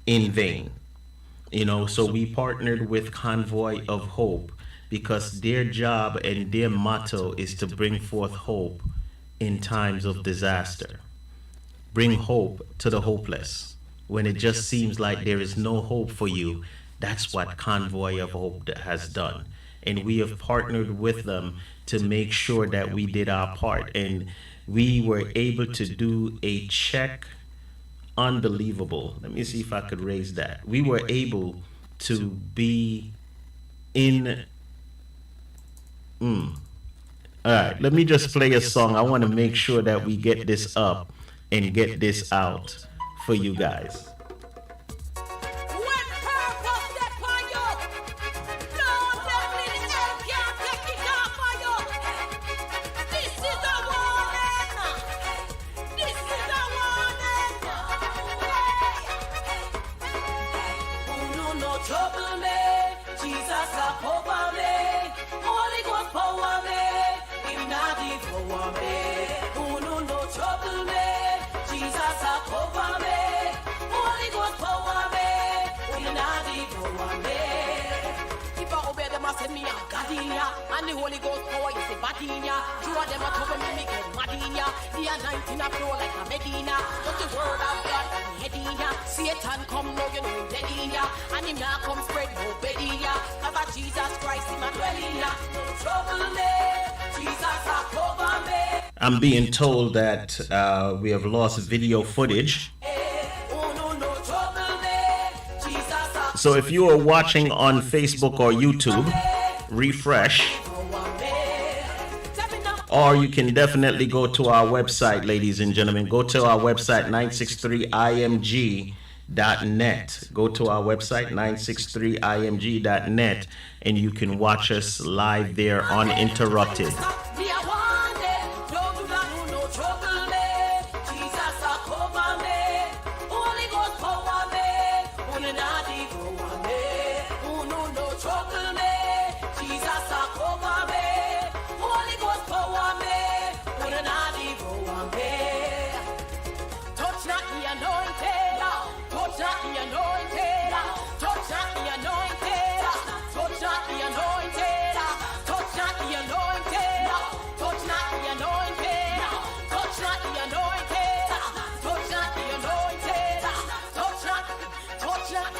in vain. You know, so we partnered with Convoy of Hope because their job and their motto is to bring forth hope in times of disaster. Bring hope to the hopeless. When it just seems like there is no hope for you, that's what Convoy of Hope has done. And we have partnered with them to make sure that we did our part. And we were able to do a check. Unbelievable. Let me see if I could raise that. We were able to be in. All right, let me just play a song. I want to make sure that we get this up and get this out for you guys.
When purpose get on your
trouble me. Jesus a cover me. Holy Ghost power me. Him not devour me. Who no trouble me. Jesus a cover me. Holy Ghost power me. Him not devour me. If I obey them, I send me a Gardenia. And the Holy Ghost power is a Badinia. Two of them are trouble me, get Madinia. The anointing a flow like a Medina. But the word of God and headina. Satan come now, you know him dead in ya. And him now come spread no bed in ya. Cause Jesus Christ him a dwell in ya. No trouble me. Jesus a cover me.
I'm being told that we have lost video footage.
Oh no trouble me. Jesus a
So if you are watching on Facebook or YouTube, refresh. Or you can definitely go to our website, ladies and gentlemen. Go to our website, 963img.net. Go to our website, 963img.net, and you can watch us live there uninterrupted.
Me a want them. No trouble me. Jesus a cover me. Holy Ghost power me. Only not devour me. Oh no trouble me. Jesus a cover me. Holy Ghost power me. Only not devour me. Touch not the anointed. Touch not the anointed. Touch not the anointed. Touch not the anointed. Touch not the anointed. Touch not the anointed. Touch not the anointed. Touch not the anointed. Touch not. Touch not.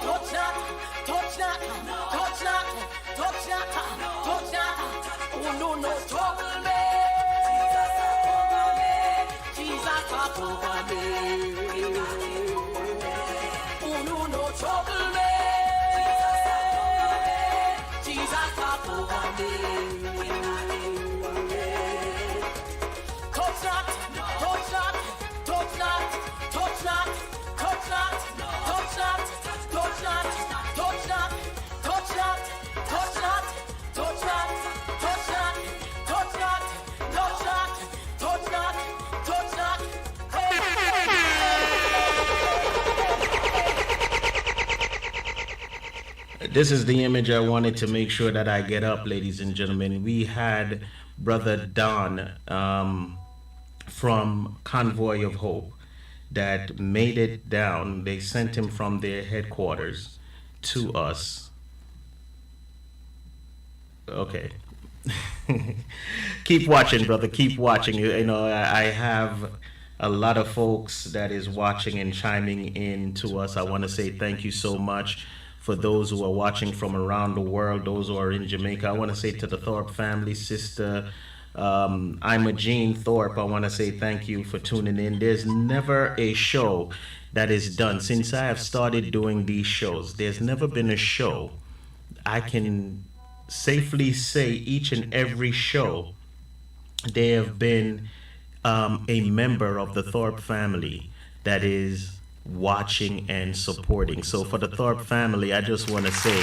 Touch not. Touch not. Touch not. Touch not. Touch not. Oh no trouble me. Jesus a cover me. Oh no trouble me. Jesus a cover me. Touch not, touch not, touch not, touch not, touch not, touch not, touch not, touch not, touch not, touch not, touch not, touch not, touch not, touch not, touch not, touch not.
This is the image I wanted to make sure that I get up, ladies and gentlemen. We had Brother Don from Convoy of Hope that made it down. They sent him from their headquarters to us. Okay. Keep watching, brother. Keep watching. You know, I have a lot of folks that is watching and chiming in to us. I want to say thank you so much for those who are watching from around the world, those who are in Jamaica. I want to say to the Thorpe family, Sister Imogene Thorpe, I want to say thank you for tuning in. There's never a show that is done since I have started doing these shows. There's never been a show. I can safely say each and every show there have been a member of the Thorpe family that is watching and supporting. So for the Thorpe family, I just want to say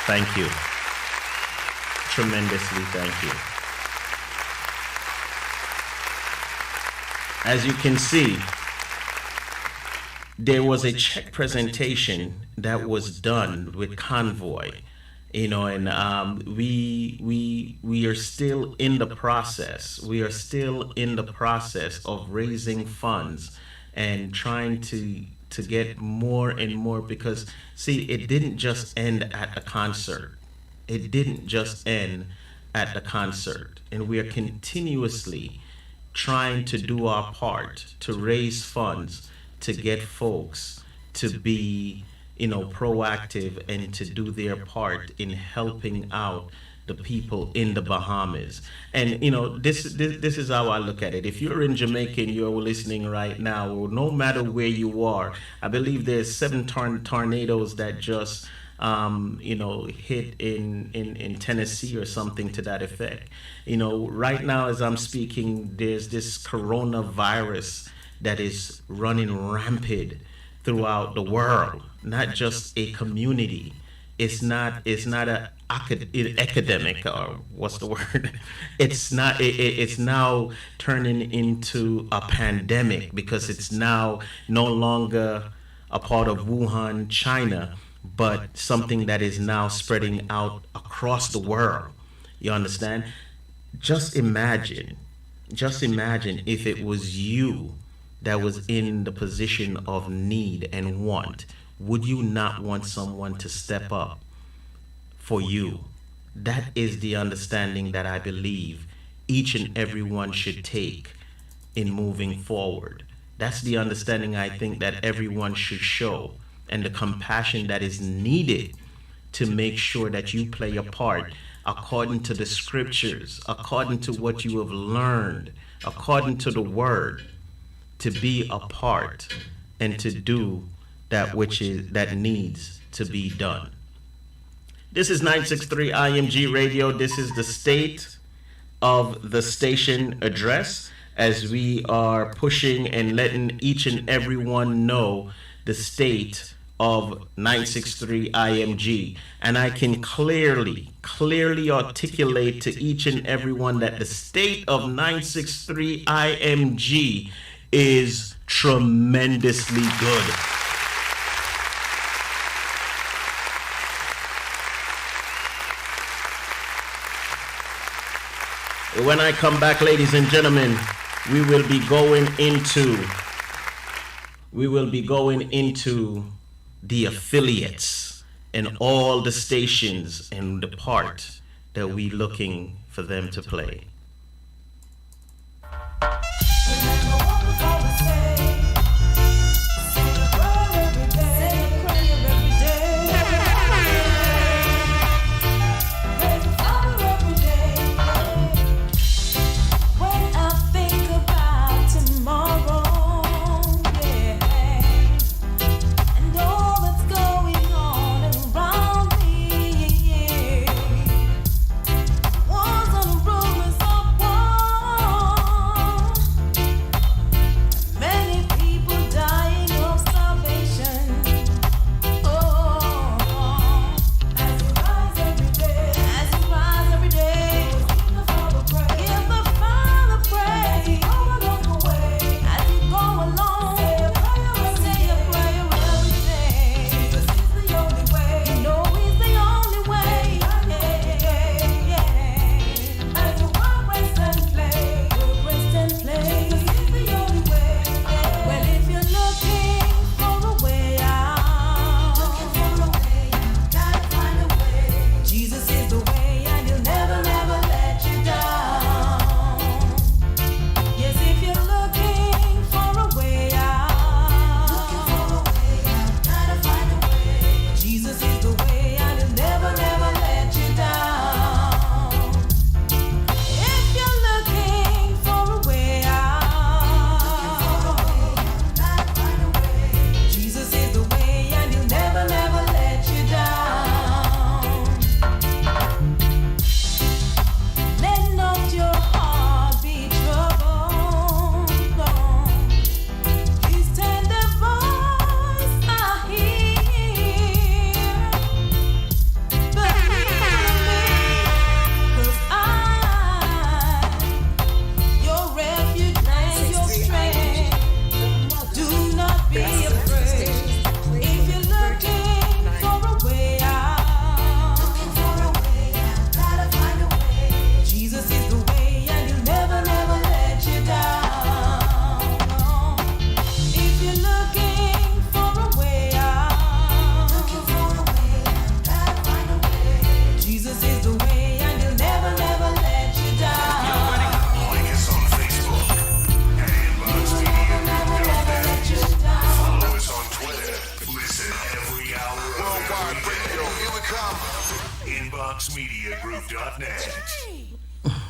thank you. Tremendously thank you. As you can see, there was a check presentation that was done with Convoy, you know, and we are still in the process. We are still in the process of raising funds and trying to get more and more, because see, it didn't just end at the concert. It didn't just end at the concert, and we are continuously trying to do our part to raise funds to get folks to be, you know, proactive and to do their part in helping out the people in the Bahamas. And you know, this is how I look at it. If you're in Jamaica and you're listening right now, or no matter where you are, I believe there's 7 tornadoes that just you know, hit in Tennessee or something to that effect. You know, right now as I'm speaking, there's this coronavirus that is running rampant throughout the world, not just a community. It's not an academic, or what's the word? It's not. It's now turning into a pandemic because it's now no longer a part of Wuhan, China, but something that is now spreading out across the world. You understand? Just imagine if it was you that was in the position of need and want. Would you not want someone to step up for you? That is the understanding that I believe each and every one should take in moving forward. That's the understanding I think that everyone should show, and the compassion that is needed to make sure that you play a part according to the scriptures, according to what you have learned, according to the word, to be a part and to do that which needs to be done. This is 963 IMG Radio. This is the state of the station address, as we are pushing and letting each and every one know the state of 963 IMG. And I can clearly articulate to each and every one that the state of 963 IMG is tremendously good. When I come back, ladies and gentlemen, we will be going into the affiliates and all the stations and the part that we looking for them to play.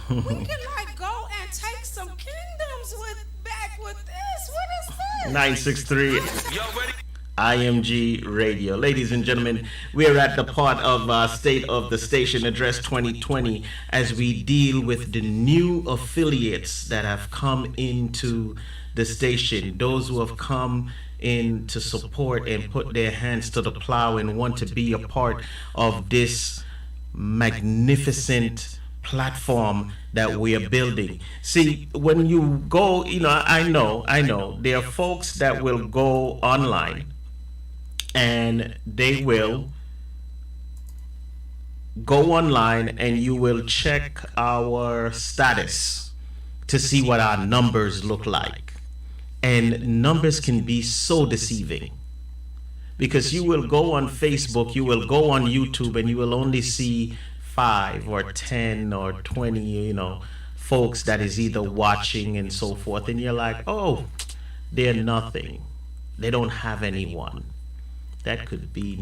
We can like go and take some kingdoms back with this. What is this?
963 IMG Radio. Ladies and gentlemen, we are at the part of State of the Station Address 2020 as we deal with the new affiliates that have come into the station, those who have come in to support and put their hands to the plow and want to be a part of this magnificent platform that we are building. See, when you go, I know, there are folks that will go online and they will go online and you will check our status to see what our numbers look like. And numbers can be so deceiving, because you will go on Facebook, you will go on YouTube, and you will only see 5 or 10 or 20, folks that is either watching and so forth. And you're like, oh, they're nothing. They don't have anyone. That could be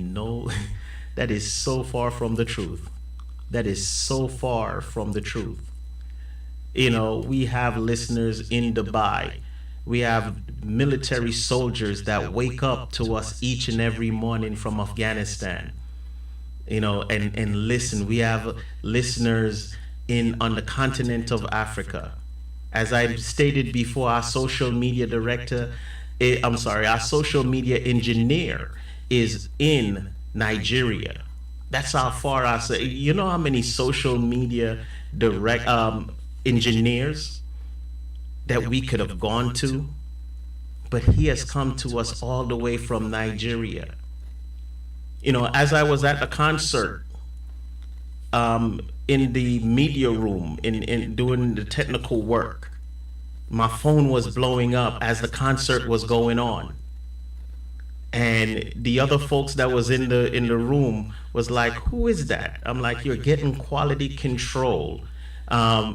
that is so far from the truth. That is so far from the truth. We have listeners in Dubai. We have military soldiers that wake up to us each and every morning from Afghanistan, and listen. We have listeners on the continent of Africa. As I stated before, our social media our social media engineer is in Nigeria. That's how far I say. You know how many social media engineers that we could have gone to, but he has come to us all the way from Nigeria. As I was at a concert, in the media room, in doing the technical work, my phone was blowing up as the concert was going on, and the other folks that was in the room was like, "Who is that?" I'm like, "You're getting quality control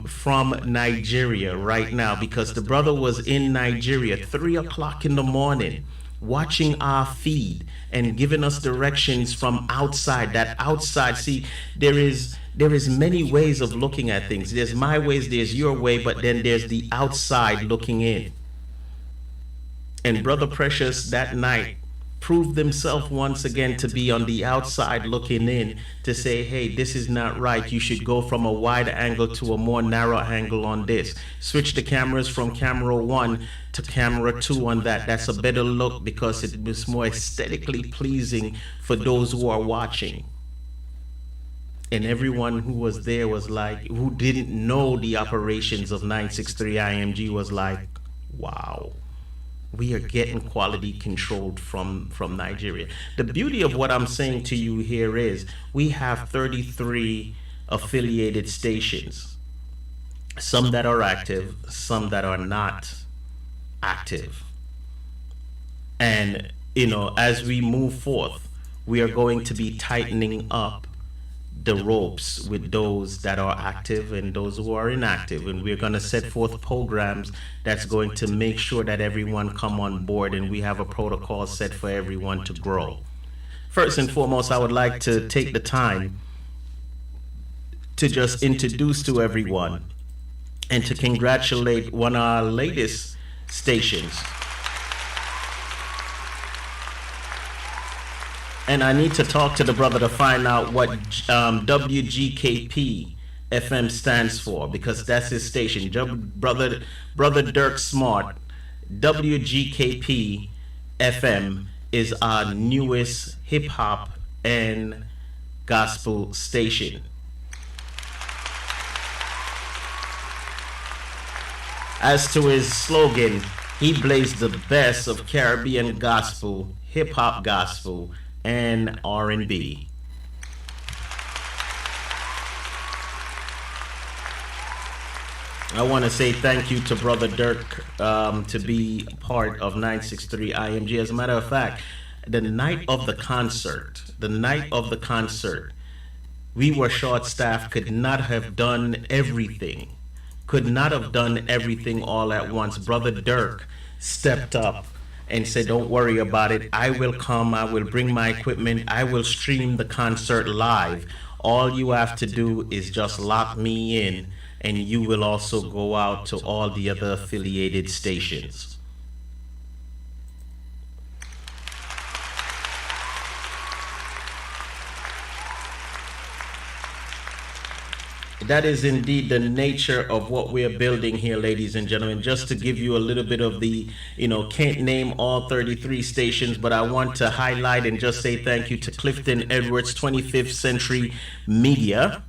from Nigeria right now," because the brother was in Nigeria 3 o'clock in the morning watching our feed and giving us directions from outside. That outside, see, there is many ways of looking at things. There's my ways, there's your way, but then there's the outside looking in. And Brother Precious that night proved himself once again to be on the outside looking in, to say, hey, this is not right. You should go from a wide angle to a more narrow angle on this. Switch the cameras from camera 1 to camera 2 on that. That's a better look, because it was more aesthetically pleasing for those who are watching. And everyone who was there was like, who didn't know the operations of 963 IMG was like, wow. We are getting quality controlled from Nigeria. The beauty of what I'm saying to you here is we have 33 affiliated stations, some that are active, some that are not active. And, as we move forth, we are going to be tightening up the ropes with those that are active and those who are inactive, and we're going to set forth programs that's going to make sure that everyone come on board, and we have a protocol set for everyone to grow. First and foremost, I would like to take the time to just introduce to everyone and to congratulate one of our latest stations. And I need to talk to the brother to find out what WGKP FM stands for, because that's his station. Brother Dirk Smart, WGKP FM is our newest hip hop and gospel station. As to his slogan, he plays the best of Caribbean gospel, hip hop gospel, and R&B. I want to say thank you to Brother Dirk to be part of 963 IMG. As a matter of fact, the night of the concert, we were short-staffed, could not have done everything all at once. Brother Dirk stepped up and said, don't worry about it. I will come. I will bring my equipment. I will stream the concert live. All you have to do is just lock me in, and you will also go out to all the other affiliated stations. That is indeed the nature of what we are building here, ladies and gentlemen. Just to give you a little bit of the, can't name all 33 stations, but I want to highlight and just say thank you to Clifton Edwards, 25th Century Media.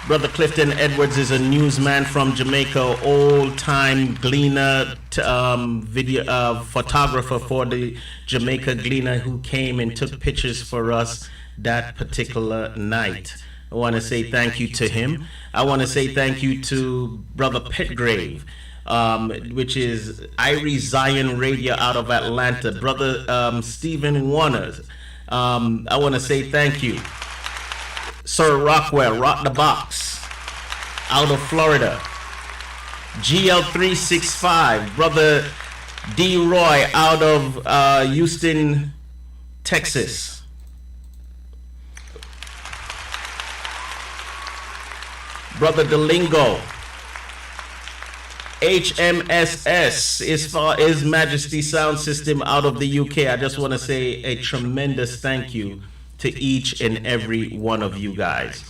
Brother Clifton Edwards is a newsman from Jamaica, old-time Gleaner, video photographer for the Jamaica Gleaner, who came and took pictures for us that particular night. I want to say thank you to him. I want to say thank you to Brother Petgrave, which is Irie Zion Radio out of Atlanta. Brother Stephen Warner, I want to say thank you. Sir Rockwell, Rock the Box, out of Florida. GL365, Brother D. Roy, out of Houston, Texas. Brother Delingo. HMSS, His Majesty Sound System, out of the UK. I just want to say a tremendous thank you to each and every one of you guys.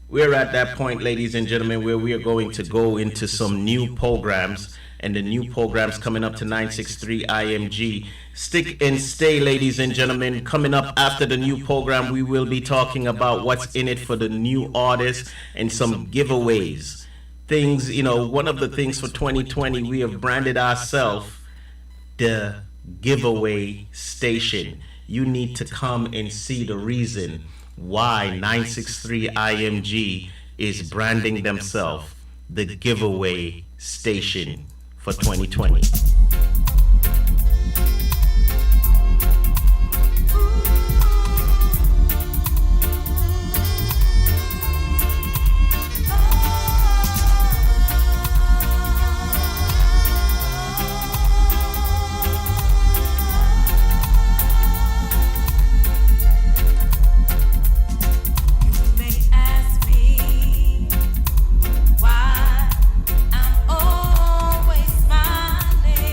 We're at that point, ladies and gentlemen, where we are going to go into some new programs, and the new programs coming up to 963 IMG. Stick and stay, ladies and gentlemen. Coming up after the new program, we will be talking about what's in it for the new artists and some giveaways. Things, one of the things for 2020, we have branded ourselves the giveaway station. You need to come and see the reason why 963 IMG is branding themselves the giveaway station for 2020.
Why I'm always smiling.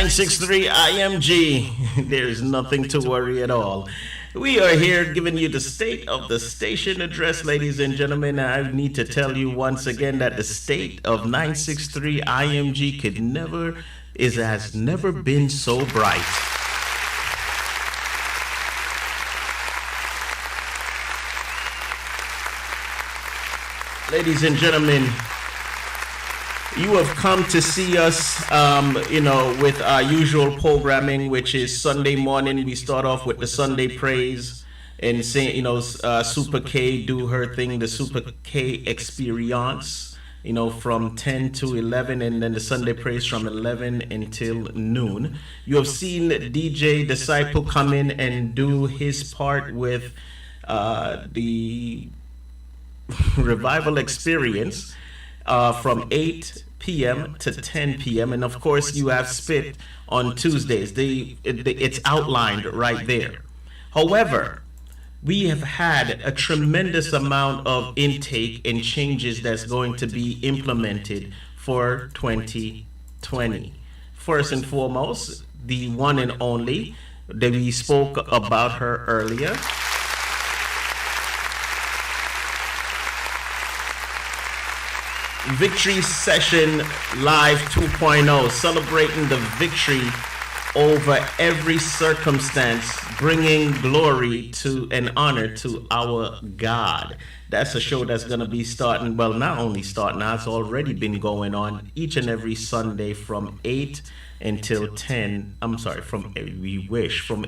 963 IMG. There is nothing to worry at all. We are here giving you the state of the station address, ladies and gentlemen. I need to tell you once again that the state of 963 IMG has never been so bright. Ladies and gentlemen, you have come to see us, with our usual programming, which is Sunday morning. We start off with the Sunday praise and say, Super K do her thing, the Super K experience, from 10 to 11, and then the Sunday praise from 11 until noon. You have seen DJ Disciple come in and do his part with the revival experience from 8 p.m. to 10 p.m. And of course, you have Spit on Tuesdays. It's outlined right there. However, we have had a tremendous amount of intake and changes that's going to be implemented for 2020. First and foremost, the one and only that we spoke about her earlier. Victory Session Live 2.0, celebrating the victory over every circumstance, bringing glory to and honor to our God. That's a show that's going to be starting, well, not only starting now, it's already been going on each and every Sunday from 8 until 10, from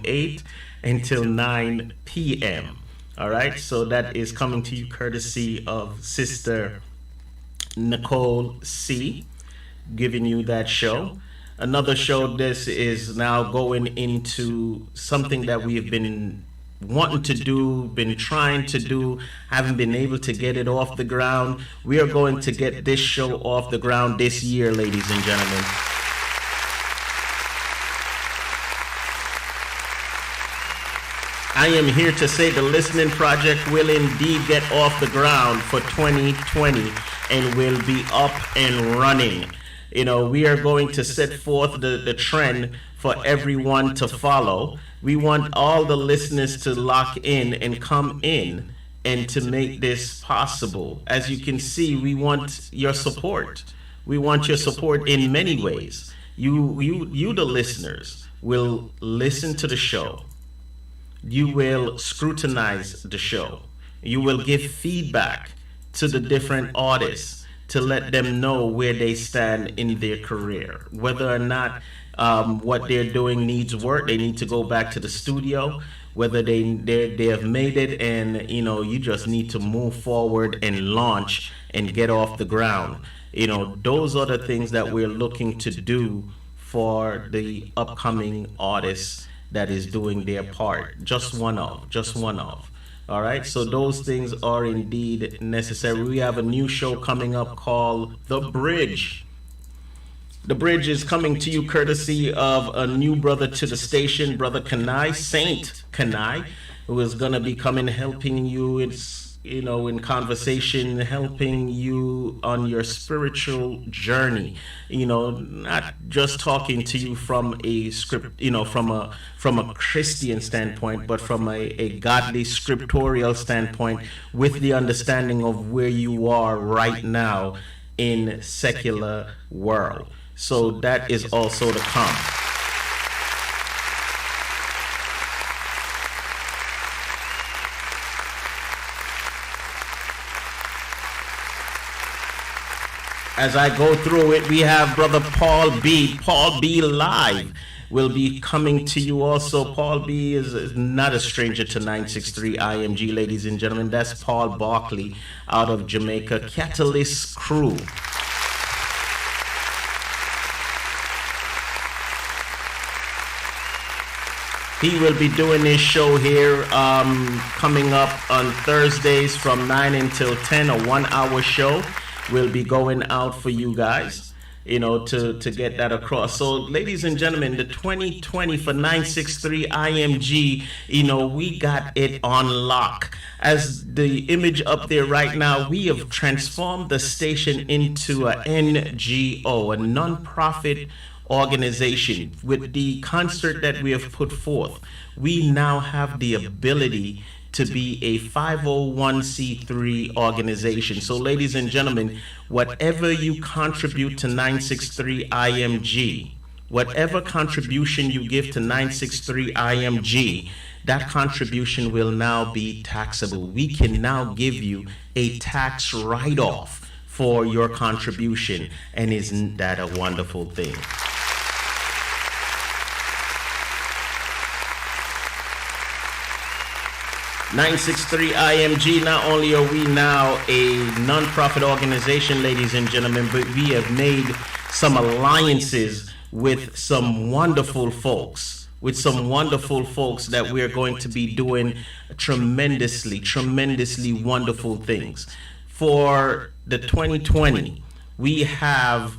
8 until 9 p.m. All right, so that is coming to you courtesy of Sister Nicole C, giving you that show. Another show, this is now going into something that we have been wanting to do, been trying to do, haven't been able to get it off the ground. We are going to get this show off the ground this year, ladies and gentlemen. I am here to say the Listening Project will indeed get off the ground for 2020 and will be up and running. We are going to set forth the trend for everyone to follow. We want all the listeners to lock in and come in and to make this possible. As you can see, we want your support. We want your support in many ways. You the listeners, will listen to the show. You will scrutinize the show. You will give feedback to the different artists to let them know where they stand in their career, whether or not what they're doing needs work. They need to go back to the studio, whether they have made it and you just need to move forward and launch and get off the ground. Those are the things that we're looking to do for the upcoming artists that is doing their part. Just one of. All right, so those things are indeed necessary. We have a new show coming up called The Bridge. The Bridge is coming to you courtesy of a new brother to the station, Brother Kanai, Saint Kanai, who is going to be coming helping you in conversation, helping you on your spiritual journey. Not just talking to you from a script, from a Christian standpoint, but from a godly scriptural standpoint, with the understanding of where you are right now in secular world. So that is also to come. As I go through it, we have Brother Paul B. Paul B Live will be coming to you also. Paul B is not a stranger to 963 IMG, ladies and gentlemen. That's Paul Barkley out of Jamaica, Catalyst Crew. He will be doing this show here coming up on Thursdays from 9 until 10, a 1-hour show. Will be going out for you guys, to get that across. So, ladies and gentlemen, the 2020 for 963 IMG, we got it on lock. As the image up there right now, we have transformed the station into a NGO, a non-profit organization, with the concert that we have put forth, we now have the ability to be a 501c3 organization. So, ladies and gentlemen, whatever you contribute to 963 IMG, whatever contribution you give to 963 IMG, that contribution will now be taxable. We can now give you a tax write-off for your contribution. And isn't that a wonderful thing? (963 IMG), not only are we now a non-profit organization, ladies and gentlemen, but we have made some alliances with some wonderful folks, that we're going to be doing tremendously wonderful things. For the 2020, we have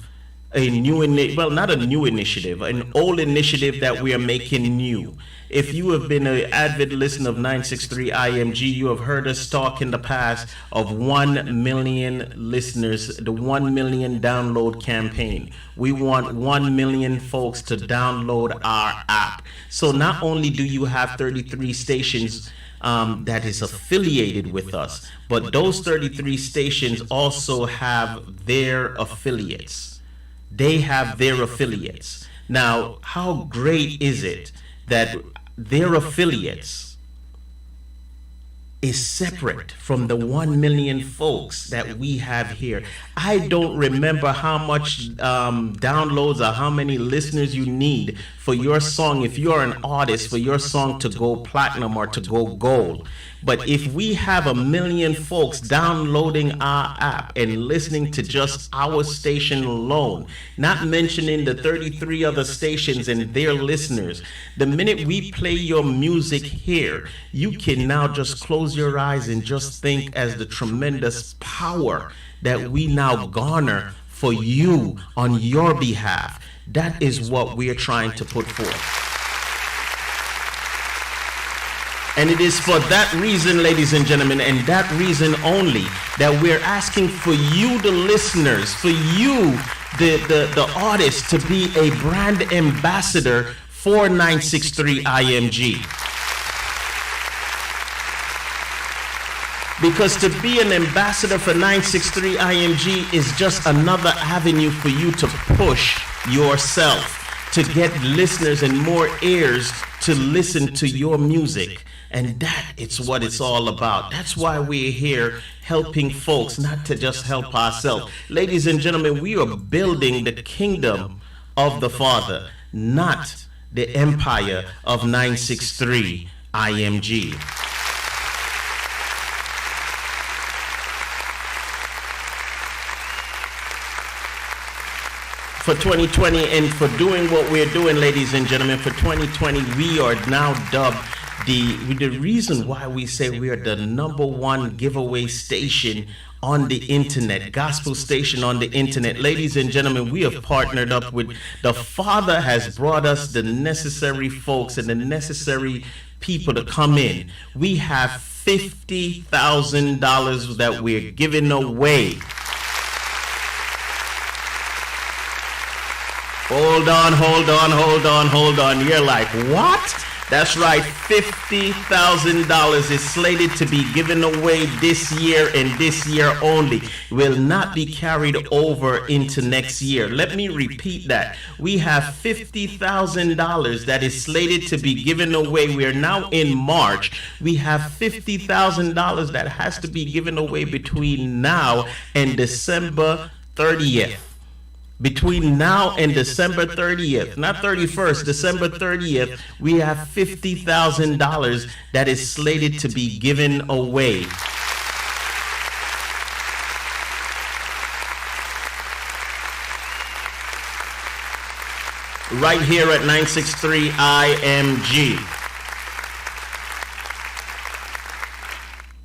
a new not a new initiative, an old initiative that we are making new. If you have been an avid listener of 963 IMG, you have heard us talk in the past of 1 million listeners, the 1 million download campaign. We want 1 million folks to download our app. So not only do you have 33 stations that is affiliated with us, but those 33 stations also have their affiliates. They have their affiliates. Now, how great is it that their affiliates is separate from the 1 million folks that we have here? I don't remember how much downloads or how many listeners you need for your song, if you're an artist, for your song to go platinum or to go gold. But if we have 1 million folks downloading our app and listening to just our station alone, not mentioning the 33 other stations and their listeners, the minute we play your music here, you can now just close your eyes and just think as the tremendous power that we now garner for you on your behalf. That is what we are trying to put forth. And it is for that reason, ladies and gentlemen, and that reason only, that we're asking for you, the listeners, for you, the artists, to be a brand ambassador for 963 IMG. Because to be an ambassador for 963 IMG is just another avenue for you to push yourself, to get listeners and more ears to listen to your music. And that is what it's all about. That's why we're here helping folks, not to just help ourselves. Ladies and gentlemen, we are building the kingdom of the Father, not the empire of 963 IMG. For 2020, and for doing what we're doing, ladies and gentlemen, for 2020, we are now dubbed the reason why we say we are the #1 giveaway station on the internet, gospel station on the internet. Ladies and gentlemen, we have partnered up with the Father, has brought us the necessary folks and the necessary people to come in. We have $50,000 that we're giving away. Hold on. You're like, what? That's right, $50,000 is slated to be given away this year and this year only. Will not be carried over into next year. Let me repeat that. We have $50,000 that is slated to be given away. We are now in March. We have $50,000 that has to be given away between now and December 30th. Between now and December 30th, not 31st, December 30th, we have $50,000 that is slated to be given away. Right here at 963 IMG.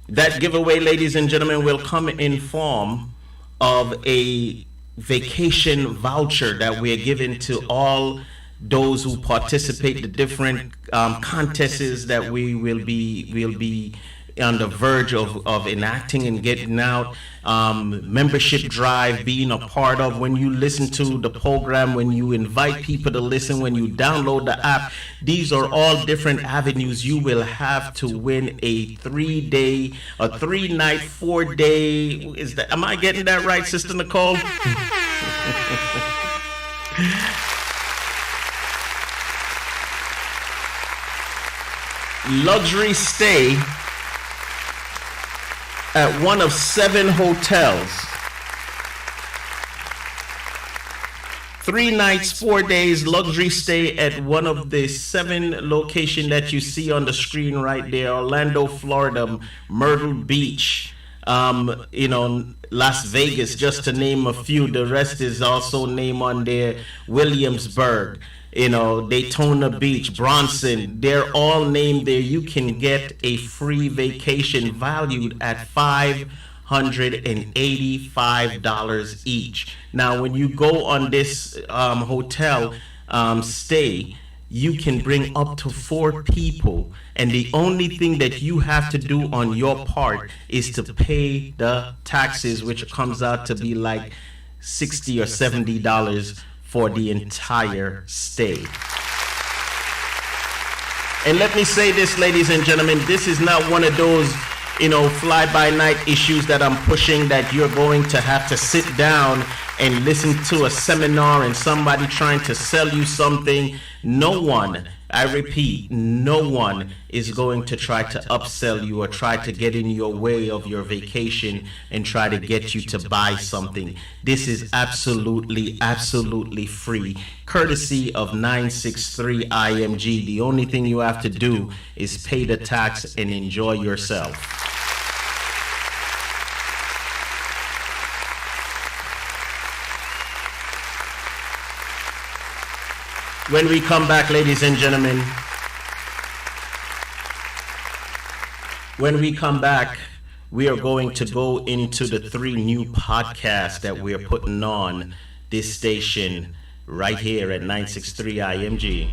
That giveaway, ladies and gentlemen, will come in form of a vacation voucher that we are giving to all those who participate, the different contests that we will be on the verge of enacting and getting out. Membership drive, being a part of, when you listen to the program, when you invite people to listen, when you download the app, these are all different avenues. You will have to win a 3-day, a 3-night, 4-day. Is that? Am I getting that right, Sister Nicole? Luxury stay at one of 7 hotels. 3 nights, 4 days, luxury stay at one of the 7 locations that you see on the screen right there. Orlando, Florida, Myrtle Beach, Las Vegas, just to name a few. The rest is also named on there. Williamsburg, Daytona Beach, Bronson, they're all named there. You can get a free vacation valued at $585 each. Now, when you go on this hotel stay, you can bring up to 4 people, and the only thing that you have to do on your part is to pay the taxes, which comes out to be like $60 or $70 for the entire stay. And let me say this, ladies and gentlemen, this is not one of those, fly-by-night issues that I'm pushing, that you're going to have to sit down and listen to a seminar and somebody trying to sell you something. No one, I repeat, no one is going to try to upsell you or try to get in your way of your vacation and try to get you to buy something. This is absolutely, absolutely free, courtesy of 963 IMG. The only thing you have to do is pay the tax and enjoy yourself. When we come back, ladies and gentlemen, when we come back, we are going to go into the 3 new podcasts that we are putting on this station right here at 963 IMG.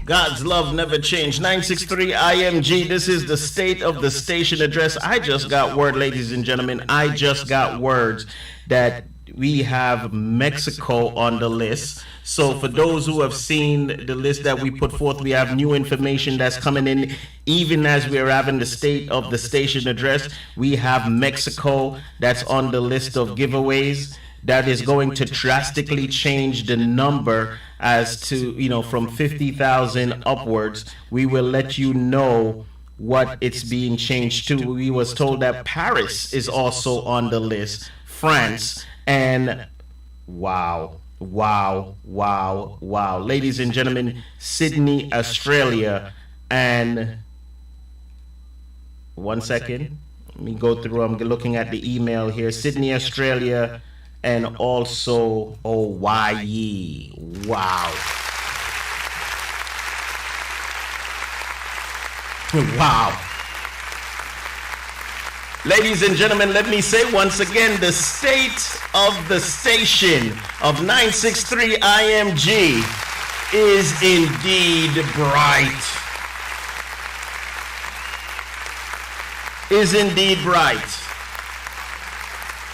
God's love never changed. 963 IMG. This is the state of the station address. I just got word, ladies and gentlemen. I just got words that we have Mexico on the list. So for those who have seen the list that we put forth, we have new information that's coming in. Even as we're having the state of the station address, we have Mexico that's on the list of giveaways. that is going to drastically change the number as to, from 50,000 upwards. We will let you know what it's being changed to. We was told that Paris is also on the list, France, and wow. Ladies and gentlemen, Sydney, Australia, and one second. Let me go through. I'm looking at the email here. Sydney, Australia, and also Hawaii. Wow. Ladies and gentlemen, let me say once again, the state of the station of 963 IMG is indeed bright. Is indeed bright.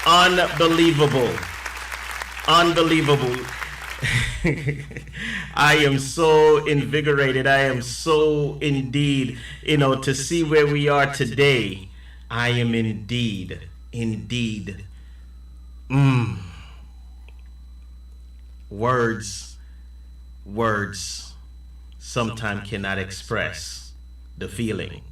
Unbelievable. I am so invigorated. I am so indeed, to see where we are today. I am indeed. Words sometimes cannot express the feeling.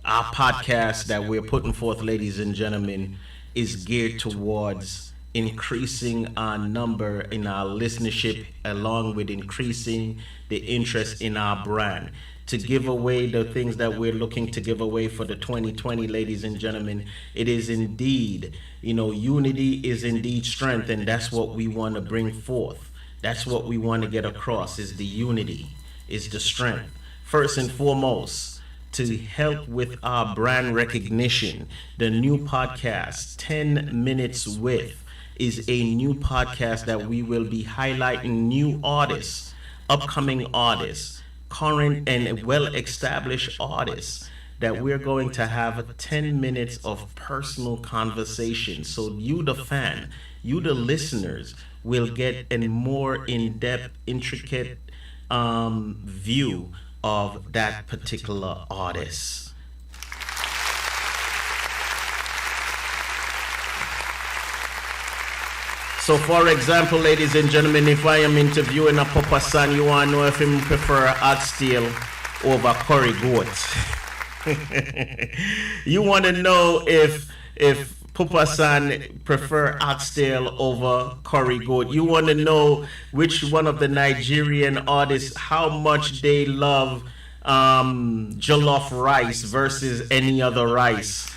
Our podcast that we're putting forth, ladies and gentlemen, is geared towards increasing our number in our listenership, along with increasing the interest in our brand, to give away the things that we're looking to give away for the 2020, ladies and gentlemen. It is indeed, unity is indeed strength, and that's what we want to bring forth. That's what we want to get across, is the unity, is the strength. First and foremost, to help with our brand recognition, the new podcast, 10 Minutes With, is a new podcast that we will be highlighting new artists, upcoming artists, current and well-established artists, that we're going to have 10 minutes of personal conversation. So you, the fan, you, the listeners, will get a more in-depth, intricate view of that particular artist. So, for example, ladies and gentlemen, if I am interviewing a Papa San, you want to know if him prefer oxtail over curry goat. You want to know if Papa San prefer oxtail over curry goat. You want to know which one of the Nigerian artists, how much they love jollof rice versus any other rice.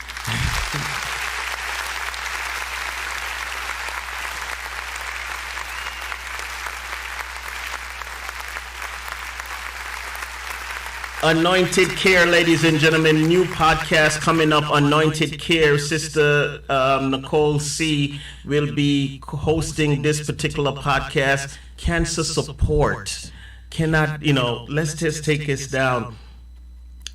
Anointed Care, ladies and gentlemen, new podcast coming up, Anointed Care. Sister Nicole C will be hosting this particular podcast. Cancer support cannot, let's just take this down.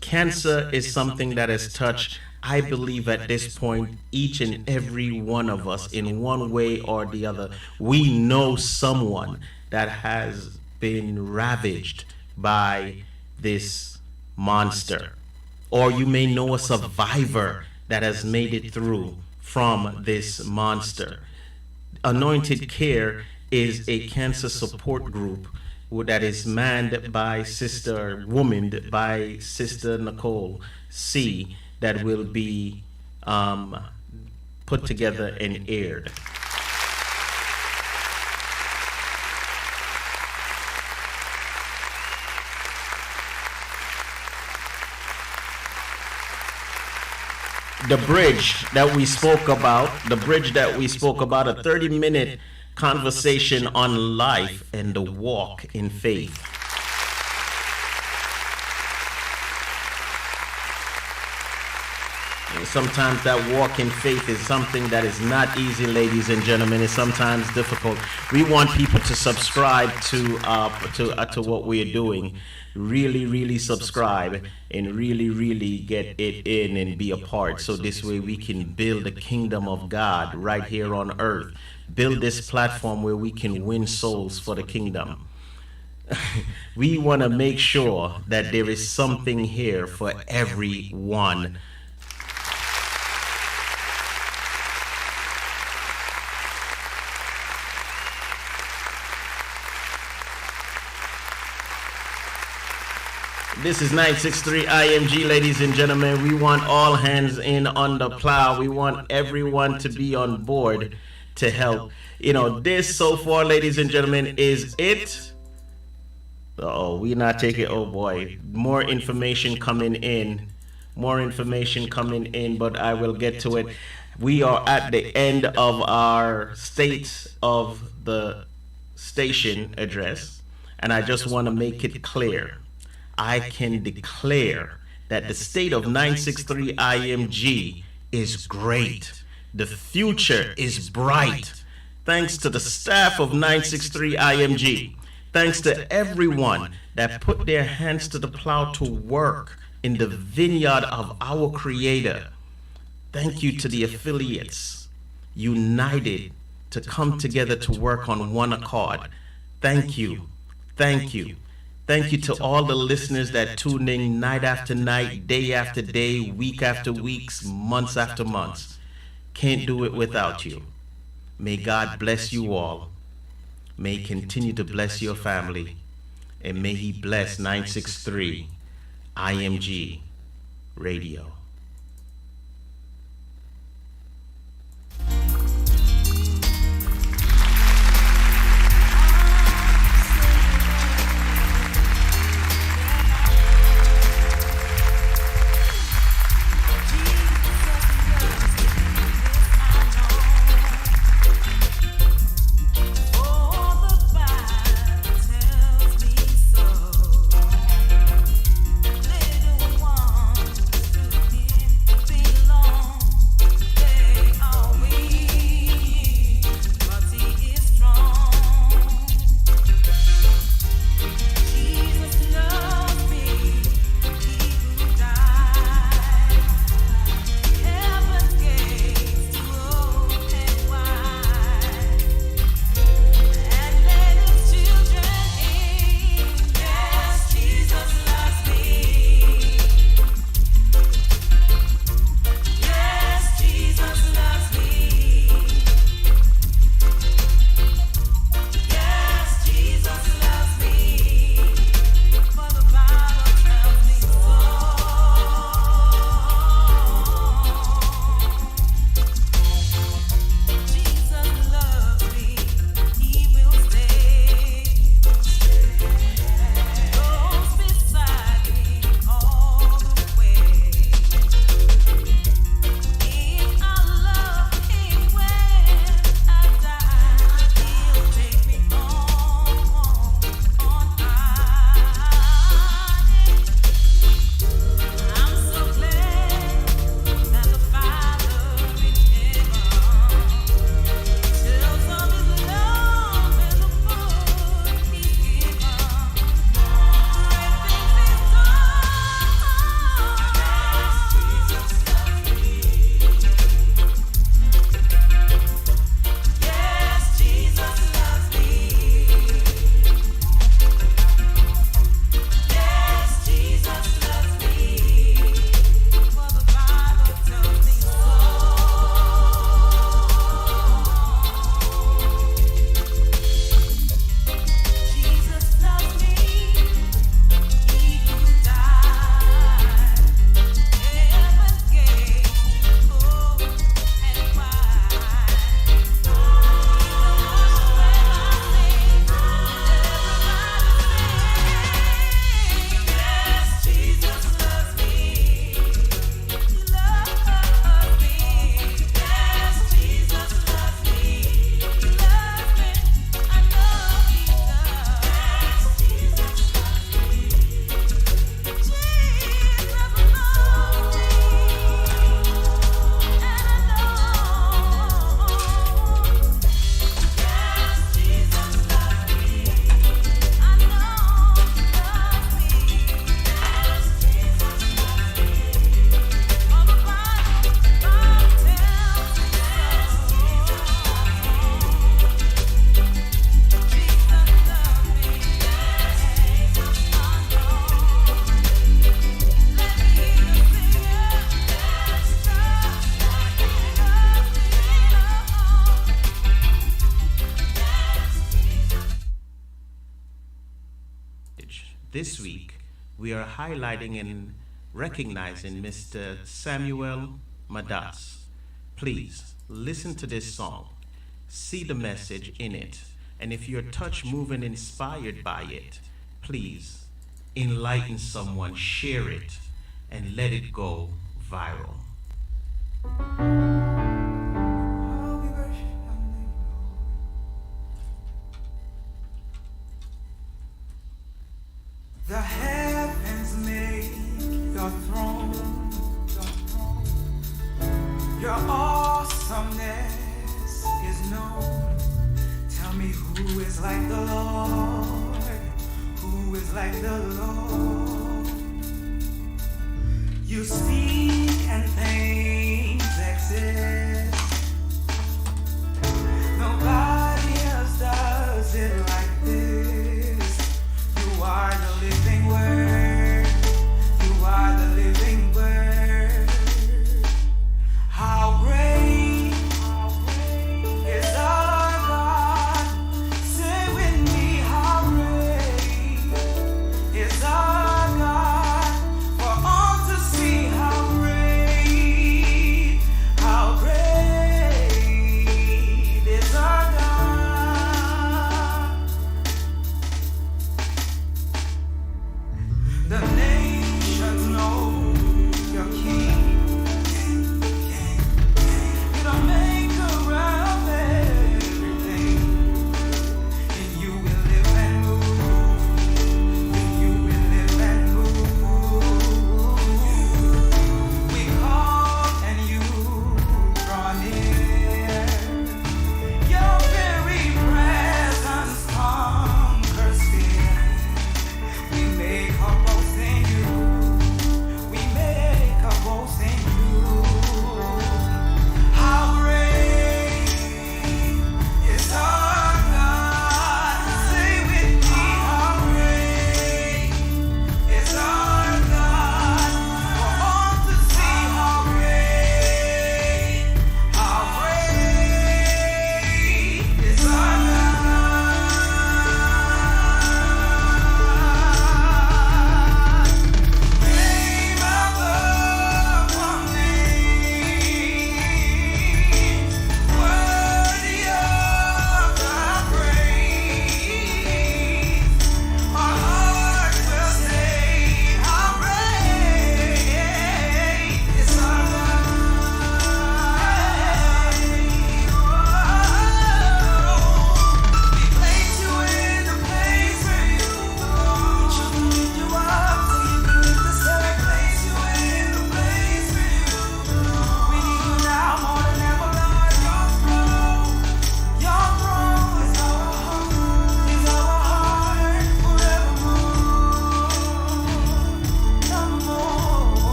Cancer is something that has touched, I believe at this point, each and every one of us in one way or the other. We know someone that has been ravaged by this monster, or you may know a survivor that has made it through from this monster. Anointed Care is a cancer support group that is manned by Sister Nicole C, that will be put together and aired. The bridge that we spoke about, a 30-minute conversation on life and the walk in faith. And sometimes that walk in faith is something that is not easy, ladies and gentlemen. It's sometimes difficult. We want people to subscribe to what we're doing. Really subscribe and really get it in and be a part, so this way we can build the kingdom of God right here on earth. Build this platform where we can win souls for the kingdom. We want to make sure that there is something here for everyone. This is 963 IMG, ladies and gentlemen. We want all hands in on the plow. We want everyone to be on board to help. You know, this so far, ladies and gentlemen, is it. Oh, we not taking. Oh boy, more information coming in. More information coming in, but I will get to it. We are at the end of our State of the Station address, and I just want to make it clear. I can declare that the state of 963 IMG is great. The future is bright. Thanks to the staff of 963 IMG. Thanks to everyone that put their hands to the plow to work in the vineyard of our Creator. Thank you to the affiliates, united to come together to work on one accord. Thank you. Thank you. Thank you to all the listeners that tune in night after night, day after day, week after weeks, months after months. Can't do it without you. May God bless you all. May He continue to bless your family. And may He bless 963 IMG Radio. This week, we are highlighting and recognizing Mr. Samuel Madas. Please listen to this song, see the message in it, and if you're touched, moved, and inspired by it, please enlighten someone, share it, and let it go viral.
The heavens make your throne. Your awesomeness is known. Tell me who is like the Lord? Who is like the Lord? You speak and things exist. Nobody else does it like this. You are the living word. You are the living word. How great is our God? Say with me, how great is our God? For all to see how great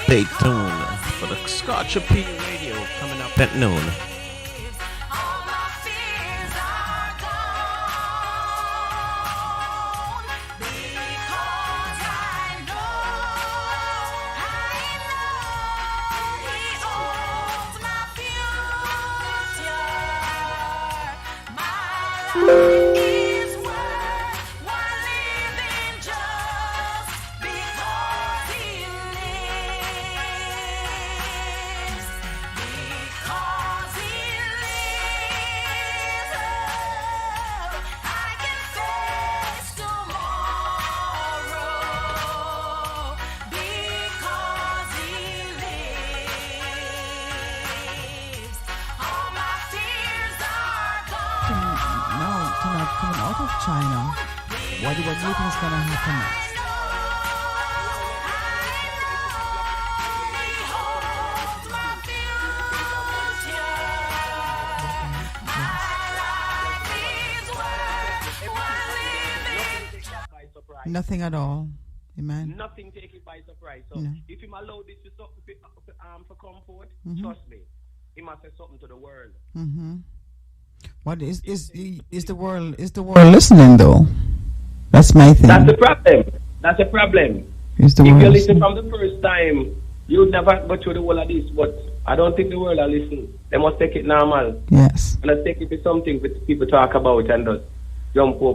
Stay tuned for the Scotch P Radio coming up at noon.
All my fears are gone because I know He owns my future. My life is worthwhile living just because He lives. Because He lives, I can face tomorrow. Because He lives, all my fears are gone.
Now, tonight coming out of China, what do you think is going to happen next? Nothing at all. Amen.
Nothing take it by surprise. So
No.
if him allow this to for comfort, trust me, he must say something to the world.
What is the world listening though? That's my thing.
That's the problem. That's the problem.
Is the
If
world
you listen
listening?
from the first time, you would never go through the whole of this. But I don't think the world will listen. They must take it normal.
Yes.
And let's take it to something for people talk about and just jump over.